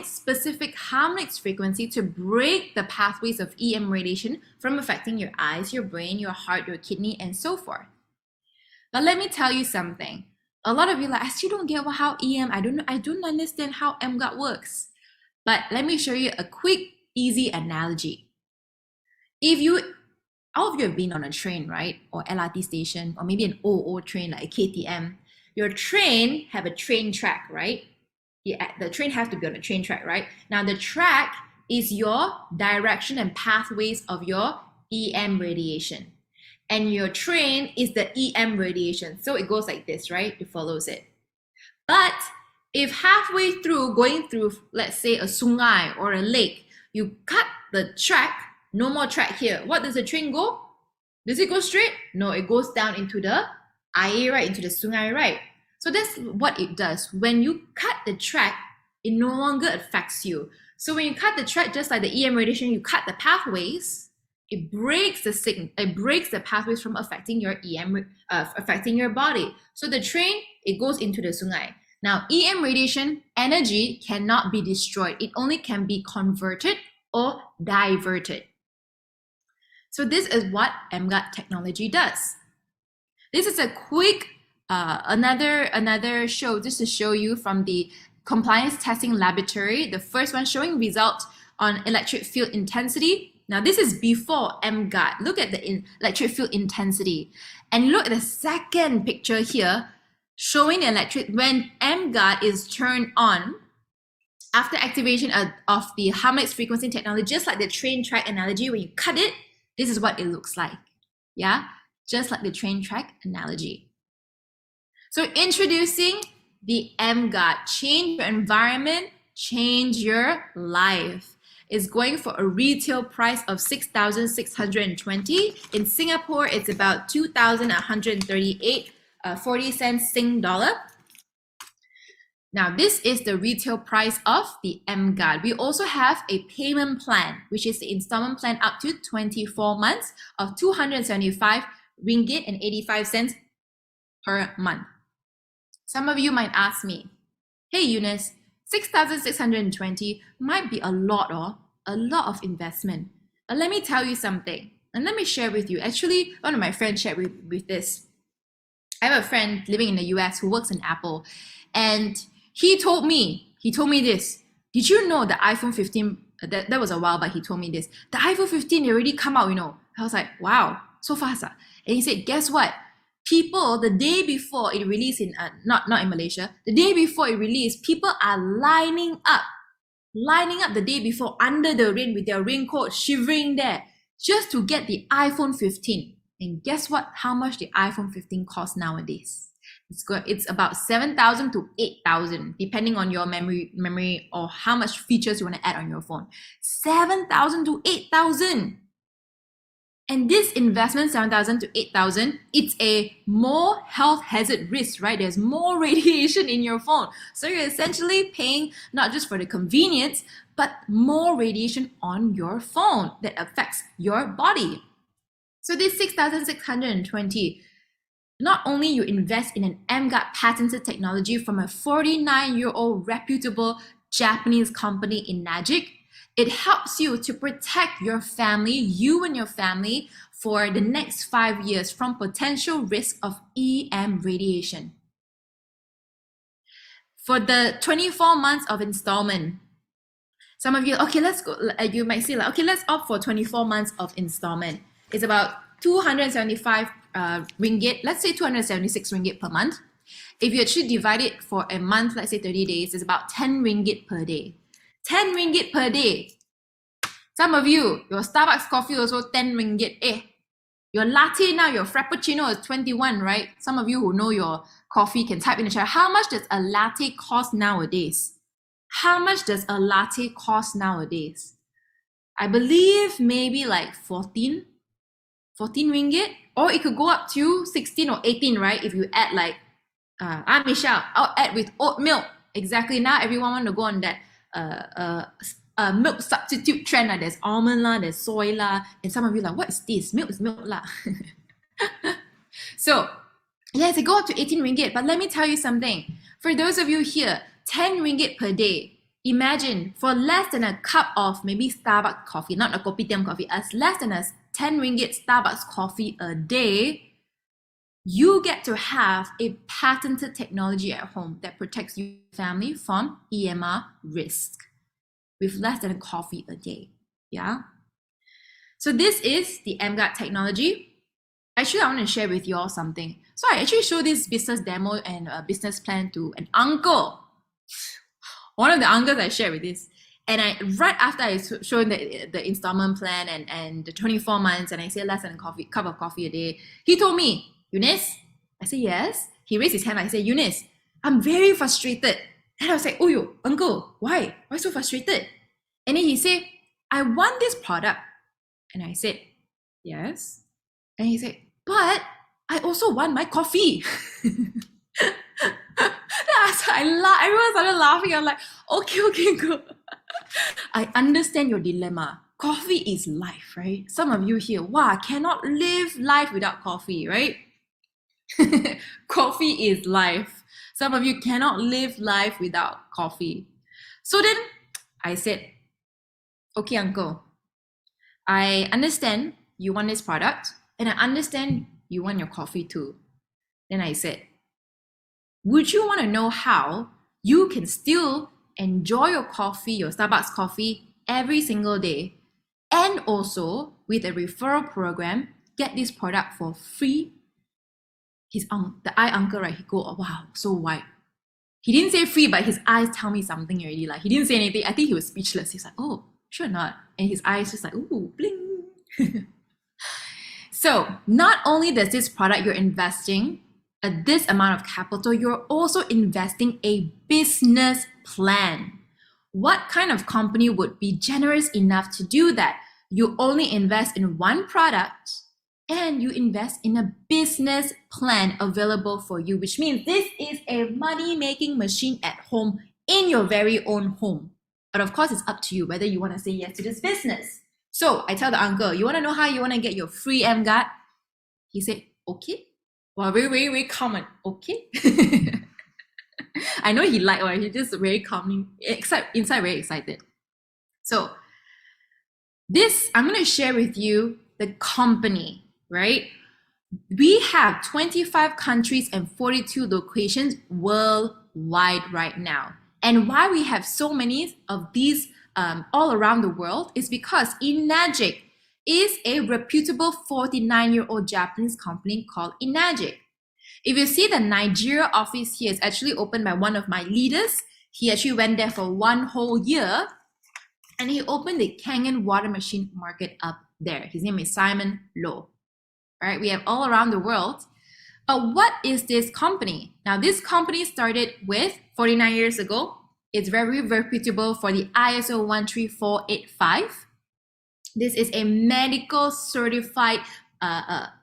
specific harmonics frequency to break the pathways of EM radiation from affecting your eyes, your brain, your heart, your kidney, and so forth. Now let me tell you something. A lot of you are like, I still don't get how EM, I don't understand how emGuarde works. But let me show you a quick, easy analogy. All of you have been on a train, right? Or LRT station, or maybe an OO train like a KTM. Your train have a train track, right? The train has to be on a train track, right? Now the track is your direction and pathways of your EM radiation. And your train is the EM radiation. So it goes like this, right? It follows it. But if halfway through, going through, let's say a sungai or a lake, you cut the track, no more track here. What does the train go? Does it go straight? No, it goes down into the air, right? Into the sungai, right? So that's what it does. When you cut the track, it no longer affects you. So when you cut the track, just like the EM radiation, you cut the pathways, it breaks the pathways from affecting your affecting your body. So the train, it goes into the sungai. Now, EM radiation energy cannot be destroyed. It only can be converted or diverted. So this is what emGuarde technology does. This is a quick another show just to show you from the compliance testing laboratory. The first one showing results on electric field intensity. Now this is before emGuarde. Look at the electric field intensity, and look at the second picture here showing the when emGuarde is turned on after activation of the harmonics frequency technology, just like the train track analogy. When you cut it, this is what it looks like. Yeah, just like the train track analogy. So introducing the emGuarde. Change your environment, change your life. It's going for a retail price of 6,620. In Singapore, it's about 2,138, 40 cents Sing dollar. Now, this is the retail price of the emGuarde. We also have a payment plan, which is the installment plan up to 24 months of 275 ringgit and 85 cents per month. Some of you might ask me, hey Eunice, 6,620 might be a lot of investment. But let me tell you something, and let me share with you. Actually, one of my friends shared with this. I have a friend living in the US who works in Apple, and he told me this. Did you know the iPhone 15, that was a while, but he told me this. The iPhone 15, they already come out, you know. I was like, wow, so fast. And he said, guess what? People, the day before it released in, not in Malaysia, the day before it released, people are lining up the day before under the rain with their raincoat, shivering there, just to get the iPhone 15. And guess what? How much the iPhone 15 costs nowadays? It's about 7,000 to 8,000, depending on your memory or how much features you want to add on your phone. 7,000 to 8,000. And this investment, 7,000 to 8,000, it's a more health hazard risk, right? There's more radiation in your phone. So you're essentially paying not just for the convenience, but more radiation on your phone that affects your body. So this 6,620, not only you invest in an emGuarde patented technology from a 49-year-old reputable Japanese company in Najik, it helps you to protect your family, you and your family, for the next 5 years from potential risk of EM radiation. For the 24 months of installment, some of you, okay, let's go. You might say, like, okay, let's opt for 24 months of installment. It's about 275 ringgit, let's say 276 ringgit per month. If you actually divide it for a month, let's say 30 days, it's about 10 ringgit per day. 10 ringgit per day. Some of you, your Starbucks coffee also 10 ringgit. Your latte now, your Frappuccino is 21, right? Some of you who know your coffee can type in the chat. How much does a latte cost nowadays? How much does a latte cost nowadays? I believe maybe like 14 ringgit, or it could go up to 16 or 18, right? If you add like, Michelle, I'll add with oat milk. Exactly, now everyone want to go on that milk substitute trend. There's almond lah, there's soy lah, and some of you like, what is this? Milk is milk lah. So yes, it go up to 18 ringgit, but let me tell you something. For those of you here, 10 ringgit per day. Imagine for less than a cup of maybe Starbucks coffee, not a kopitiam coffee, as less than a 10 ringgit Starbucks coffee a day, you get to have a patented technology at home that protects your family from EMR risk with less than a coffee a day. Yeah. So this is the emGuarde technology. Actually, I want to share with you all something. So I actually showed this business demo and a business plan to an uncle. One of the uncles I shared with this. And right after I showed the installment plan and the 24 months, and I said less than a cup of coffee a day, he told me, Eunice, I said yes. He raised his hand. I said, Eunice, I'm very frustrated. And I was like, oh, yo, uncle, why? Why so frustrated? And then he said, I want this product. And I said, yes. And he said, but I also want my coffee. Everyone started laughing. I'm like, okay, go. I understand your dilemma. Coffee is life, right? Some of you here, wow, cannot live life without coffee, right? Coffee is life. Some of you cannot live life without coffee. So then I said, okay, uncle, I understand you want this product, and I understand you want your coffee too. Then I said, would you want to know how you can still enjoy your coffee, your Starbucks coffee, every single day, and also with a referral program, get this product for free? The uncle, right? He go, oh, wow, so wide. He didn't say free, but his eyes tell me something already. Like, he didn't say anything. I think he was speechless. He's like, oh, sure not. And his eyes just like, ooh, bling. So not only does this product you're investing this amount of capital, you're also investing a business plan. What kind of company would be generous enough to do that? You only invest in one product and you invest in a business plan available for you, which means this is a money-making machine at home in your very own home. But of course, it's up to you whether you want to say yes to this business. So I tell the uncle, you want to know how you want to get your free emGuarde? He said, okay. Well, very common. Okay. I know he liked, or he just very calming, except inside very excited. So this, I'm going to share with you the company, right? We have 25 countries and 42 locations worldwide right now. And why we have so many of these all around the world is because emGuarde is a reputable 49-year-old Japanese company called emGuarde. If you see the Nigeria office here is actually opened by one of my leaders. He actually went there for 1 whole year and he opened the Kangen water machine market up there. His name is Simon Low. All right, we have all around the world. But what is this company? Now, this company started with 49 years ago. It's very reputable for the ISO 13485. This is a medical certified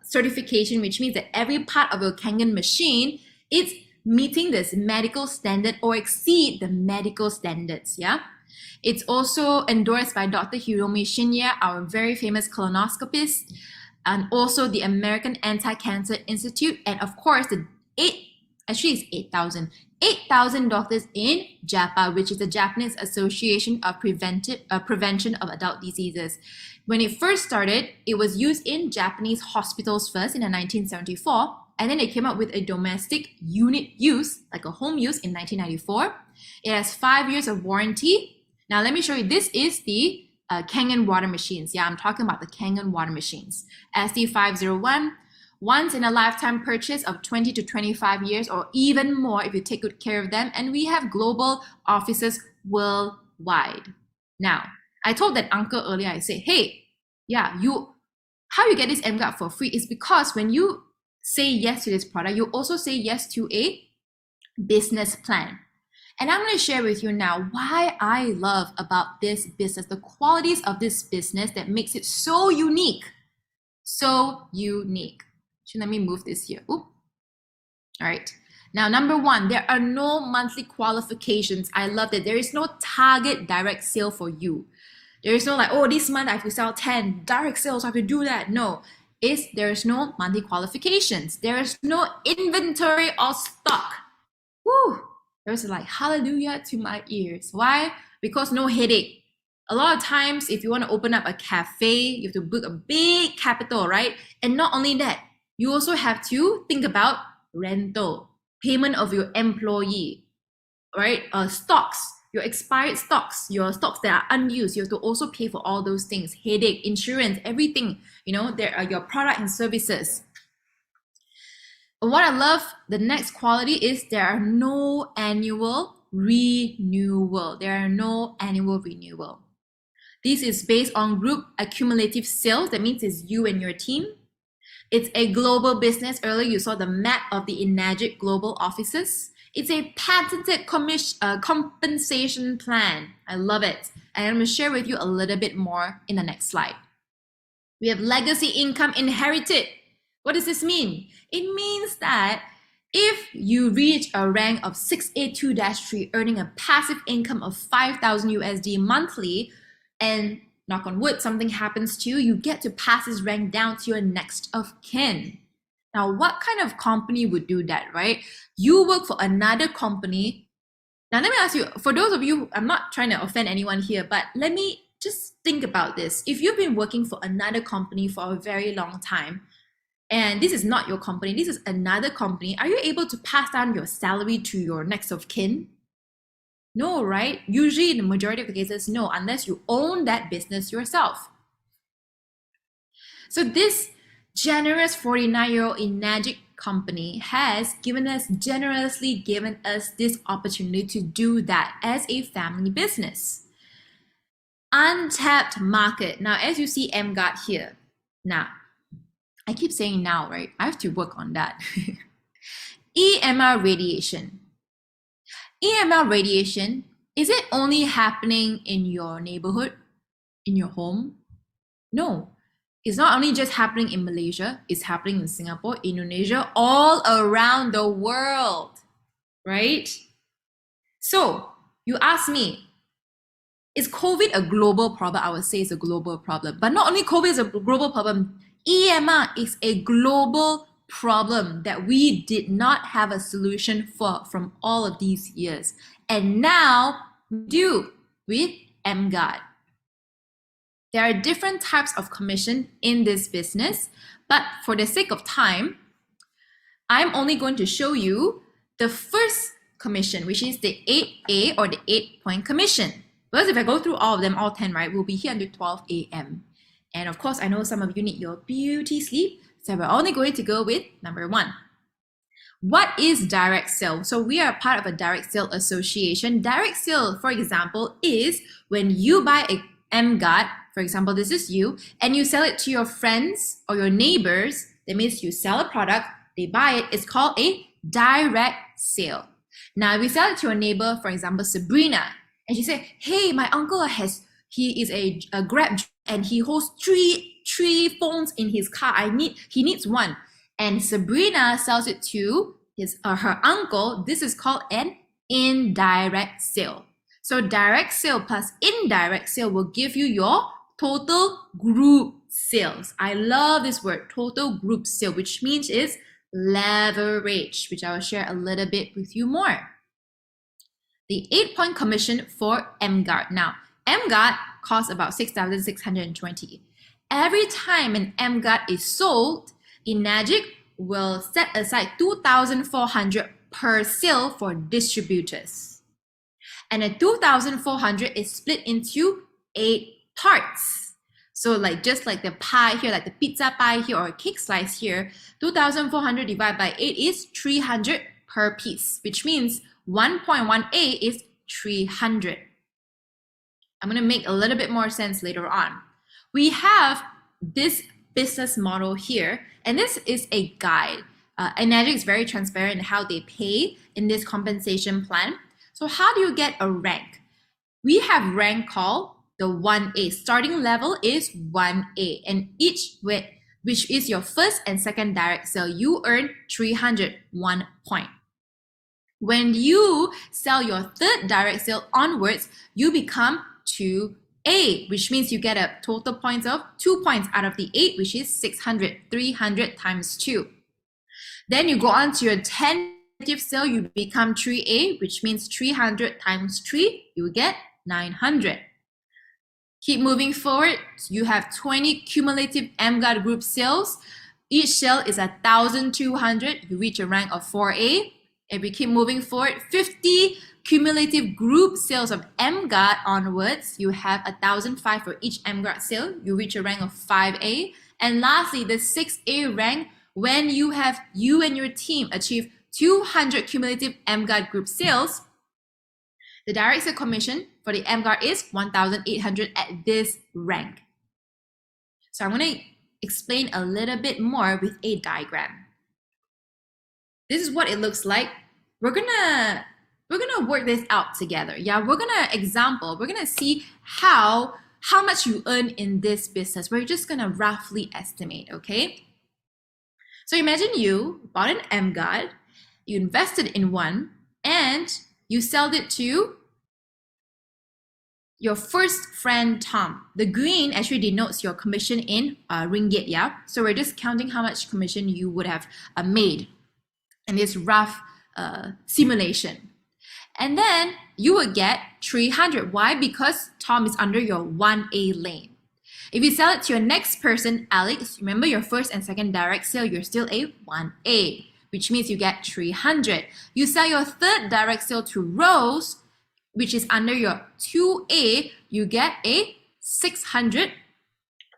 certification, which means that every part of your Kangen machine is meeting this medical standard or exceed the medical standards. Yeah. It's also endorsed by Dr. Hiromi Shinya, our very famous colonoscopist, and also the American Anti-Cancer Institute, and of course the 8,000 doctors in JAPA, which is the Japanese Association of Prevention of Adult Diseases. When it first started, it was used in Japanese hospitals first in 1974, and then they came up with a domestic unit use, like a home use, in 1994. It has 5 years of warranty. Now let me show you, this is the Kangen water machines. Yeah, I'm talking about the Kangen water machines. SD501, once in a lifetime purchase of 20 to 25 years or even more if you take good care of them. And we have global offices worldwide. Now, I told that uncle earlier, I said, hey, yeah, how you get this emGuarde for free is because when you say yes to this product, you also say yes to a business plan. And I'm going to share with you now why I love about this business, the qualities of this business that makes it so unique. So unique. Let me move this here. Oop. All right. Now, number one, there are no monthly qualifications. I love that. There is no target direct sale for you. There is no like, oh, this month I have to sell 10 direct sales. I have to do that. No, there is no monthly qualifications. There is no inventory or stock. Woo! There's like hallelujah to my ears. Why? Because no headache. A lot of times, if you want to open up a cafe, you have to book a big capital, right? And not only that, you also have to think about rental, payment of your employee, right? Stocks, your expired stocks, your stocks that are unused. You have to also pay for all those things, headache, insurance, everything. You know, there are your product and services. What I love, the next quality is there are no annual renewal. There are no annual renewal. This is based on group accumulative sales. That means it's you and your team. It's a global business. Earlier, you saw the map of the emGuarde global offices. It's a patented compensation plan. I love it. And I'm going to share with you a little bit more in the next slide. We have legacy income inherited. What does this mean? It means that if you reach a rank of 682-3, earning a passive income of 5,000 USD monthly, and knock on wood, something happens to you, you get to pass this rank down to your next of kin. Now, what kind of company would do that, right? You work for another company. Now, let me ask you, for those of you, I'm not trying to offend anyone here, but let me just think about this. If you've been working for another company for a very long time, and this is not your company, this is another company, are you able to pass down your salary to your next of kin? No, right? Usually in the majority of the cases, no, unless you own that business yourself. So this generous 49-year-old emGuarde company has generously given us this opportunity to do that as a family business. Untapped market. Now, as you see emGuarde here, now, I keep saying now, right? I have to work on that. EMR radiation. EMR radiation, is it only happening in your neighborhood, in your home? No. It's not only just happening in Malaysia, it's happening in Singapore, Indonesia, all around the world, right? So, you ask me, is COVID a global problem? I would say it's a global problem. But not only COVID is a global problem, EMR is a global problem that we did not have a solution for from all of these years. And now we do with emGuarde. There are different types of commission in this business, but for the sake of time, I'm only going to show you the first commission, which is the 8A or the 8-point commission. Because if I go through all of them, all 10, right, we'll be here until 12 a.m. And of course, I know some of you need your beauty sleep, so we're only going to go with number 1. What is direct sale? So we are part of a direct sale association. Direct sale, for example, is when you buy a emGuarde, for example, this is you, and you sell it to your friends or your neighbors. That means you sell a product, they buy it. It's called a direct sale. Now, if we sell it to a neighbor, for example, Sabrina, and she said, hey, my uncle he is a Grab and he holds three phones in his car. He needs one. And Sabrina sells it to her uncle. This is called an indirect sale. So direct sale plus indirect sale will give you your total group sales. I love this word, total group sale, which means it's leverage, which I will share a little bit with you more. The 8-point commission for emGuarde. Now, emGuarde costs about 6,620. Every time an emGuarde is sold, enagic will set aside 2,400 per sale for distributors. And the 2,400 is split into 8 parts. So just like the pie here, like the pizza pie here or a cake slice here, 2,400 divided by 8 is 300 per piece, which means 1.1A is 300. I'm going to make a little bit more sense later on. We have this business model here, and this is a guide. enagic is very transparent in how they pay in this compensation plan. So how do you get a rank? We have rank called the 1A. Starting level is 1A, and each with which is your first and second direct sale, you earn 301 point. When you sell your third direct sale onwards, you become 2A, which means you get a total points of 2 points out of the 8, which is 600, 300 times 2. Then you go on to your 10 sale, you become 3A, which means 300 times 3, you get 900. Keep moving forward, you have 20 cumulative emGuarde group sales. Each sale is 1,200, you reach a rank of 4A. If we keep moving forward, 50 cumulative group sales of emGuarde onwards, you have 1,005 for each emGuarde sale, you reach a rank of 5A. And lastly, the 6A rank, when you and your team achieve 200 cumulative emGuarde group sales, the direct sale commission for the emGuarde is 1,800 at this rank. So I'm going to explain a little bit more with a diagram. This is what it looks like. We're gonna work this out together. Yeah, we're gonna see how much you earn in this business. We're just gonna roughly estimate, okay? So imagine you bought an emGuarde, you invested in one, and you sold it to your first friend, Tom. The green actually denotes your commission in ringgit, yeah? So we're just counting how much commission you would have made in this rough simulation. And then you would get 300. Why? Because Tom is under your 1A lane. If you sell it to your next person, Alex, remember your first and second direct sale, you're still a 1A, which means you get 300. You sell your third direct sale to Rose, which is under your 2A, you get a 600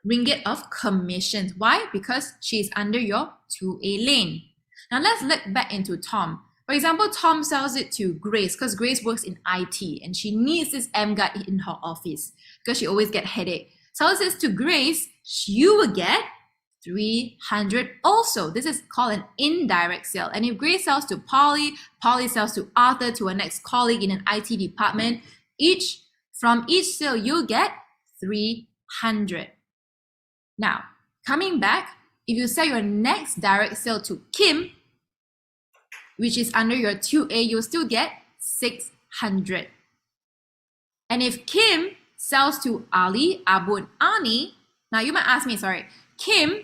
ringgit of commissions. Why? Because she's under your 2A lane. Now let's look back into Tom. For example, Tom sells it to Grace because Grace works in IT and she needs this emGuarde in her office because she always gets headache. Sells this to Grace, you will get 300 also. This is called an indirect sale. And if Grace sells to Polly, Polly sells to Arthur, to a next colleague in an IT department, from each sale, you'll get 300. Now, coming back, if you sell your next direct sale to Kim, which is under your 2A, you'll still get 600. And if Kim sells to Ali, Abu, and Ani, now you might ask me, Kim,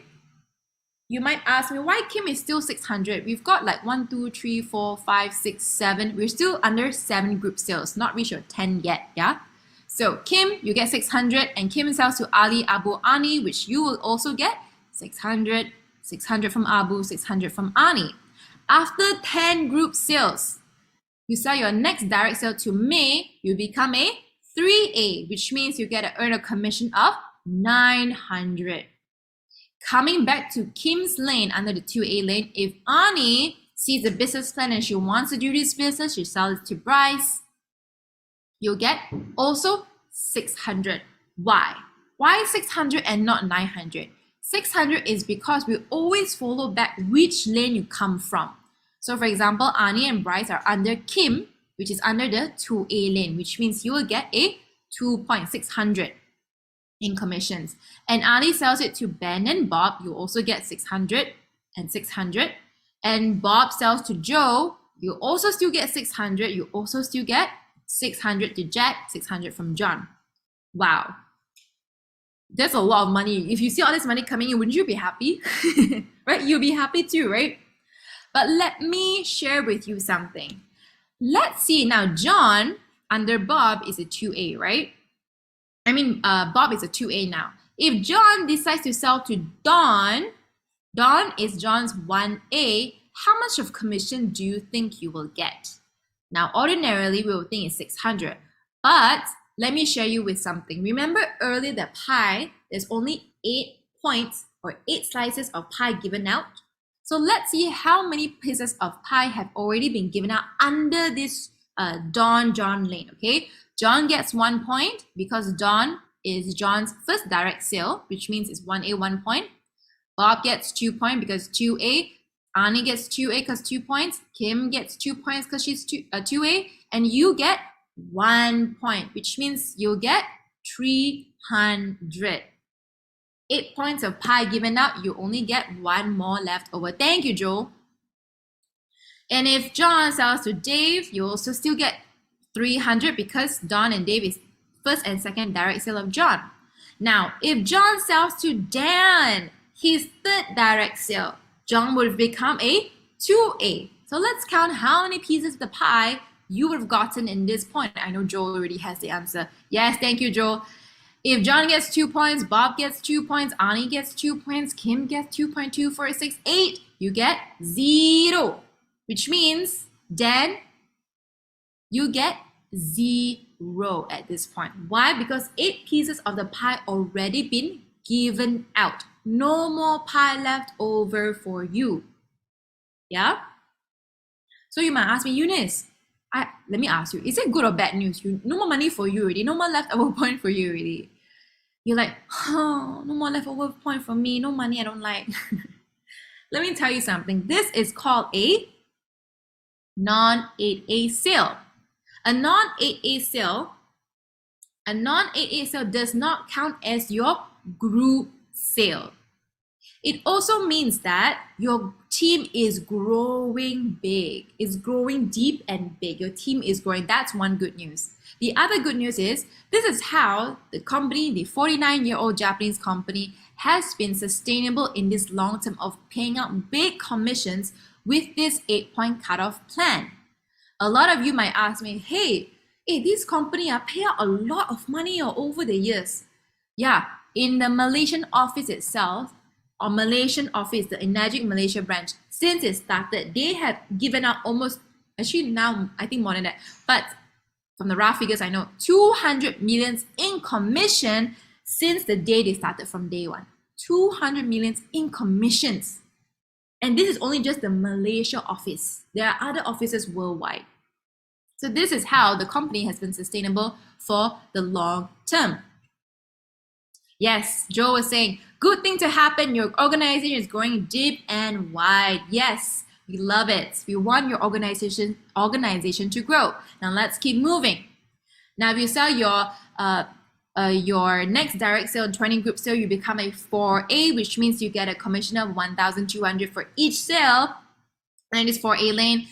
you might ask me why Kim is still 600. We've got like 1, 2, 3, 4, 5, 6, 7. We're still under 7 group sales, not reached your 10 yet, yeah? So Kim, you get 600, and Kim sells to Ali, Abu, Ani, which you will also get 600, 600 from Abu, 600 from Ani. After 10 group sales, you sell your next direct sale to May, you become a 3A, which means you get to earn a commission of 900. Coming back to Kim's lane under the 2A lane, if Ani sees a business plan and she wants to do this business, she sells it to Bryce, you'll get also 600. Why? Why 600 and not 900? 600 is because we always follow back which lane you come from. So for example, Ani and Bryce are under Kim, which is under the 2A lane, which means you will get a 2.600 in commissions. And Ali sells it to Ben and Bob, you also get 600 and 600. And Bob sells to Joe, you also still get 600, you also still get 600 to Jack, 600 from John. Wow. That's a lot of money. If you see all this money coming in, wouldn't you be happy? Right? You'll be happy too, right? But let me share with you something. Let's see now, John under Bob is a 2A, right? Bob is a 2A now. If John decides to sell to Don, Don is John's 1A, how much of commission do you think you will get? Now, ordinarily, we will think it's 600, but let me share you with something. Remember earlier that pie, there's only 8 points or 8 slices of pie given out. So let's see how many pieces of pie have already been given out under this John lane, okay? John gets 1 point because Don is John's first direct sale, which means it's 1A, 1 point. Bob gets 2 points because 2A. Ani gets 2A because 2 points. Kim gets 2 points because she's 2A. And you get 1 point, which means you'll get 300. 8 points of pie given out, you only get 1 more left over. Thank you, Joe. And if John sells to Dave, you also still get 300 because Don and Dave is first and second direct sale of John. Now, if John sells to Dan, his third direct sale, John would become a 2A. So let's count how many pieces of the pie you would have gotten in this point. I know Joel already has the answer. Yes, thank you, Joel. If John gets 2 points, Bob gets 2 points, Ani gets 2 points, Kim gets 2.2, 4, 6, 8, you get 0. Which means, Dan, you get 0 at this point. Why? Because 8 pieces of the pie already been given out. No more pie left over for you. Yeah? So you might ask me, Eunice, let me ask you, is it good or bad news? No more money for you already, no more leftover point for you already. You're like, oh, no more leftover point for me, no money I don't like. Let me tell you something. This is called a non-8A sale. A non-8A sale does not count as your group sale. It also means that your team is growing big. It's growing deep and big. Your team is growing. That's one good news. The other good news is this is how the company, the 49-year-old Japanese company, has been sustainable in this long term of paying out big commissions with this 8-point cutoff plan. A lot of you might ask me, hey, this company pay out a lot of money over the years. Yeah, in the Malaysian office itself, or Malaysian office, the emGuarde Malaysia branch, since it started, they have given out almost, actually now I think more than that, but from the rough figures I know, 200 millions in commission since the day they started from day one. 200 millions in commissions. And this is only just the Malaysia office. There are other offices worldwide. So this is how the company has been sustainable for the long term. Yes, Joe was saying, good thing to happen. Your organization is growing deep and wide. Yes, we love it. We want your organization to grow. Now let's keep moving. Now, if you sell your next direct sale and 20 group sale, you become a 4A, which means you get a commission of 1,200 for each sale. And it is 4A lane.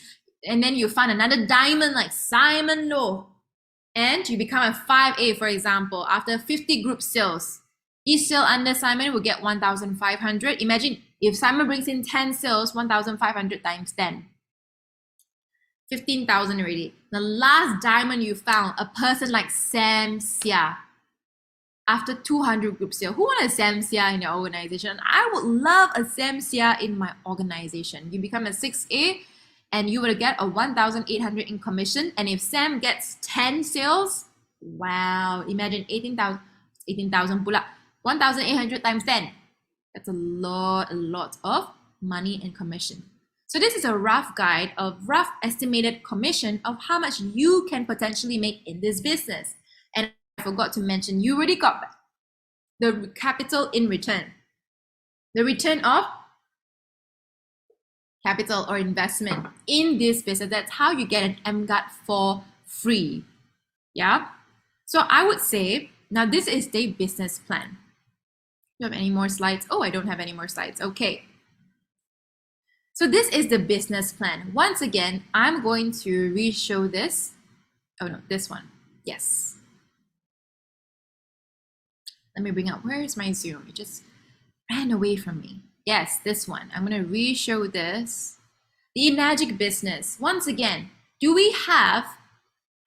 And then you find another diamond like Simon Low. And you become a 5A, for example, after 50 group sales. Each sale under Simon will get 1,500. Imagine if Simon brings in 10 sales, 1,500 times 10. 15,000 already. The last diamond you found, a person like Sam Sia. After 200 group sale, who want a Sam Sia in your organization? I would love a Sam Sia in my organization. You become a 6A and you will get a 1,800 in commission. And if Sam gets 10 sales, wow, imagine 18,000 pula. 1,800 times 10. That's a lot of money and commission. So this is a rough guide of rough estimated commission of how much you can potentially make in this business. And I forgot to mention, you already got the capital in return. The return of capital or investment in this business. That's how you get an emGuarde for free. Yeah. So I would say, now this is the business plan. Do you have any more slides? Oh, I don't have any more slides. Okay. So this is the business plan. Once again, I'm going to re-show this. Oh no, this one. Yes. Let me bring up, where is my Zoom? It just ran away from me. Yes, this one. I'm going to re-show this. The Magic Business. Once again, do we have,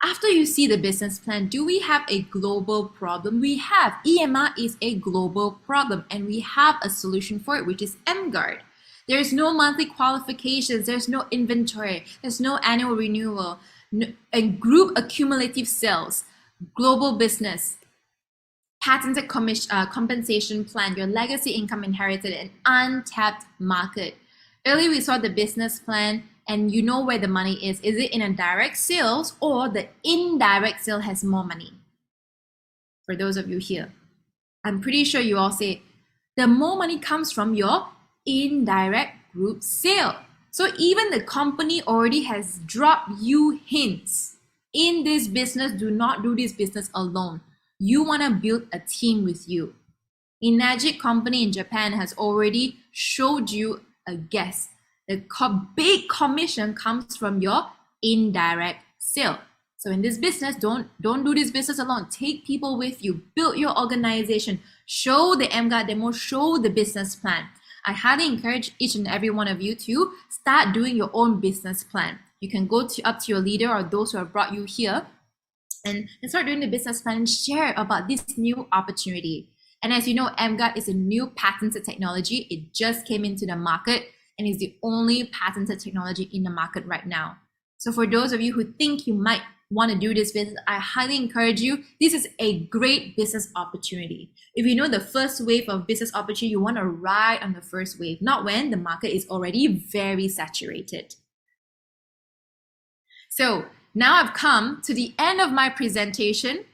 after you see the business plan, do we have a global problem? We have. EMR is a global problem and we have a solution for it, which is emGuarde. There's no monthly qualifications, there's no inventory, there's no annual renewal, and group accumulative sales, global business, patented compensation plan, your legacy income inherited, an untapped market. Earlier we saw the business plan and you know where the money is. Is it in a direct sales or the indirect sale has more money? For those of you here, I'm pretty sure you all say the more money comes from your indirect group sale. So even the company already has dropped you hints. In this business, do not do this business alone. You want to build a team with you. Enagic company in Japan has already showed you a guess. The big commission comes from your indirect sale. So in this business, don't do this business alone. Take people with you. Build your organization. Show the emGuarde demo. Show the business plan. I highly encourage each and every one of you to start doing your own business plan. You can go up to your leader or those who have brought you here and start doing the business plan and share about this new opportunity. And as you know, emGuarde is a new patented technology. It just came into the market and is the only patented technology in the market right now. So for those of you who think you might want to do this business, I highly encourage you. This is a great business opportunity. If you know the first wave of business opportunity, you want to ride on the first wave, not when the market is already very saturated. So now I've come to the end of my presentation.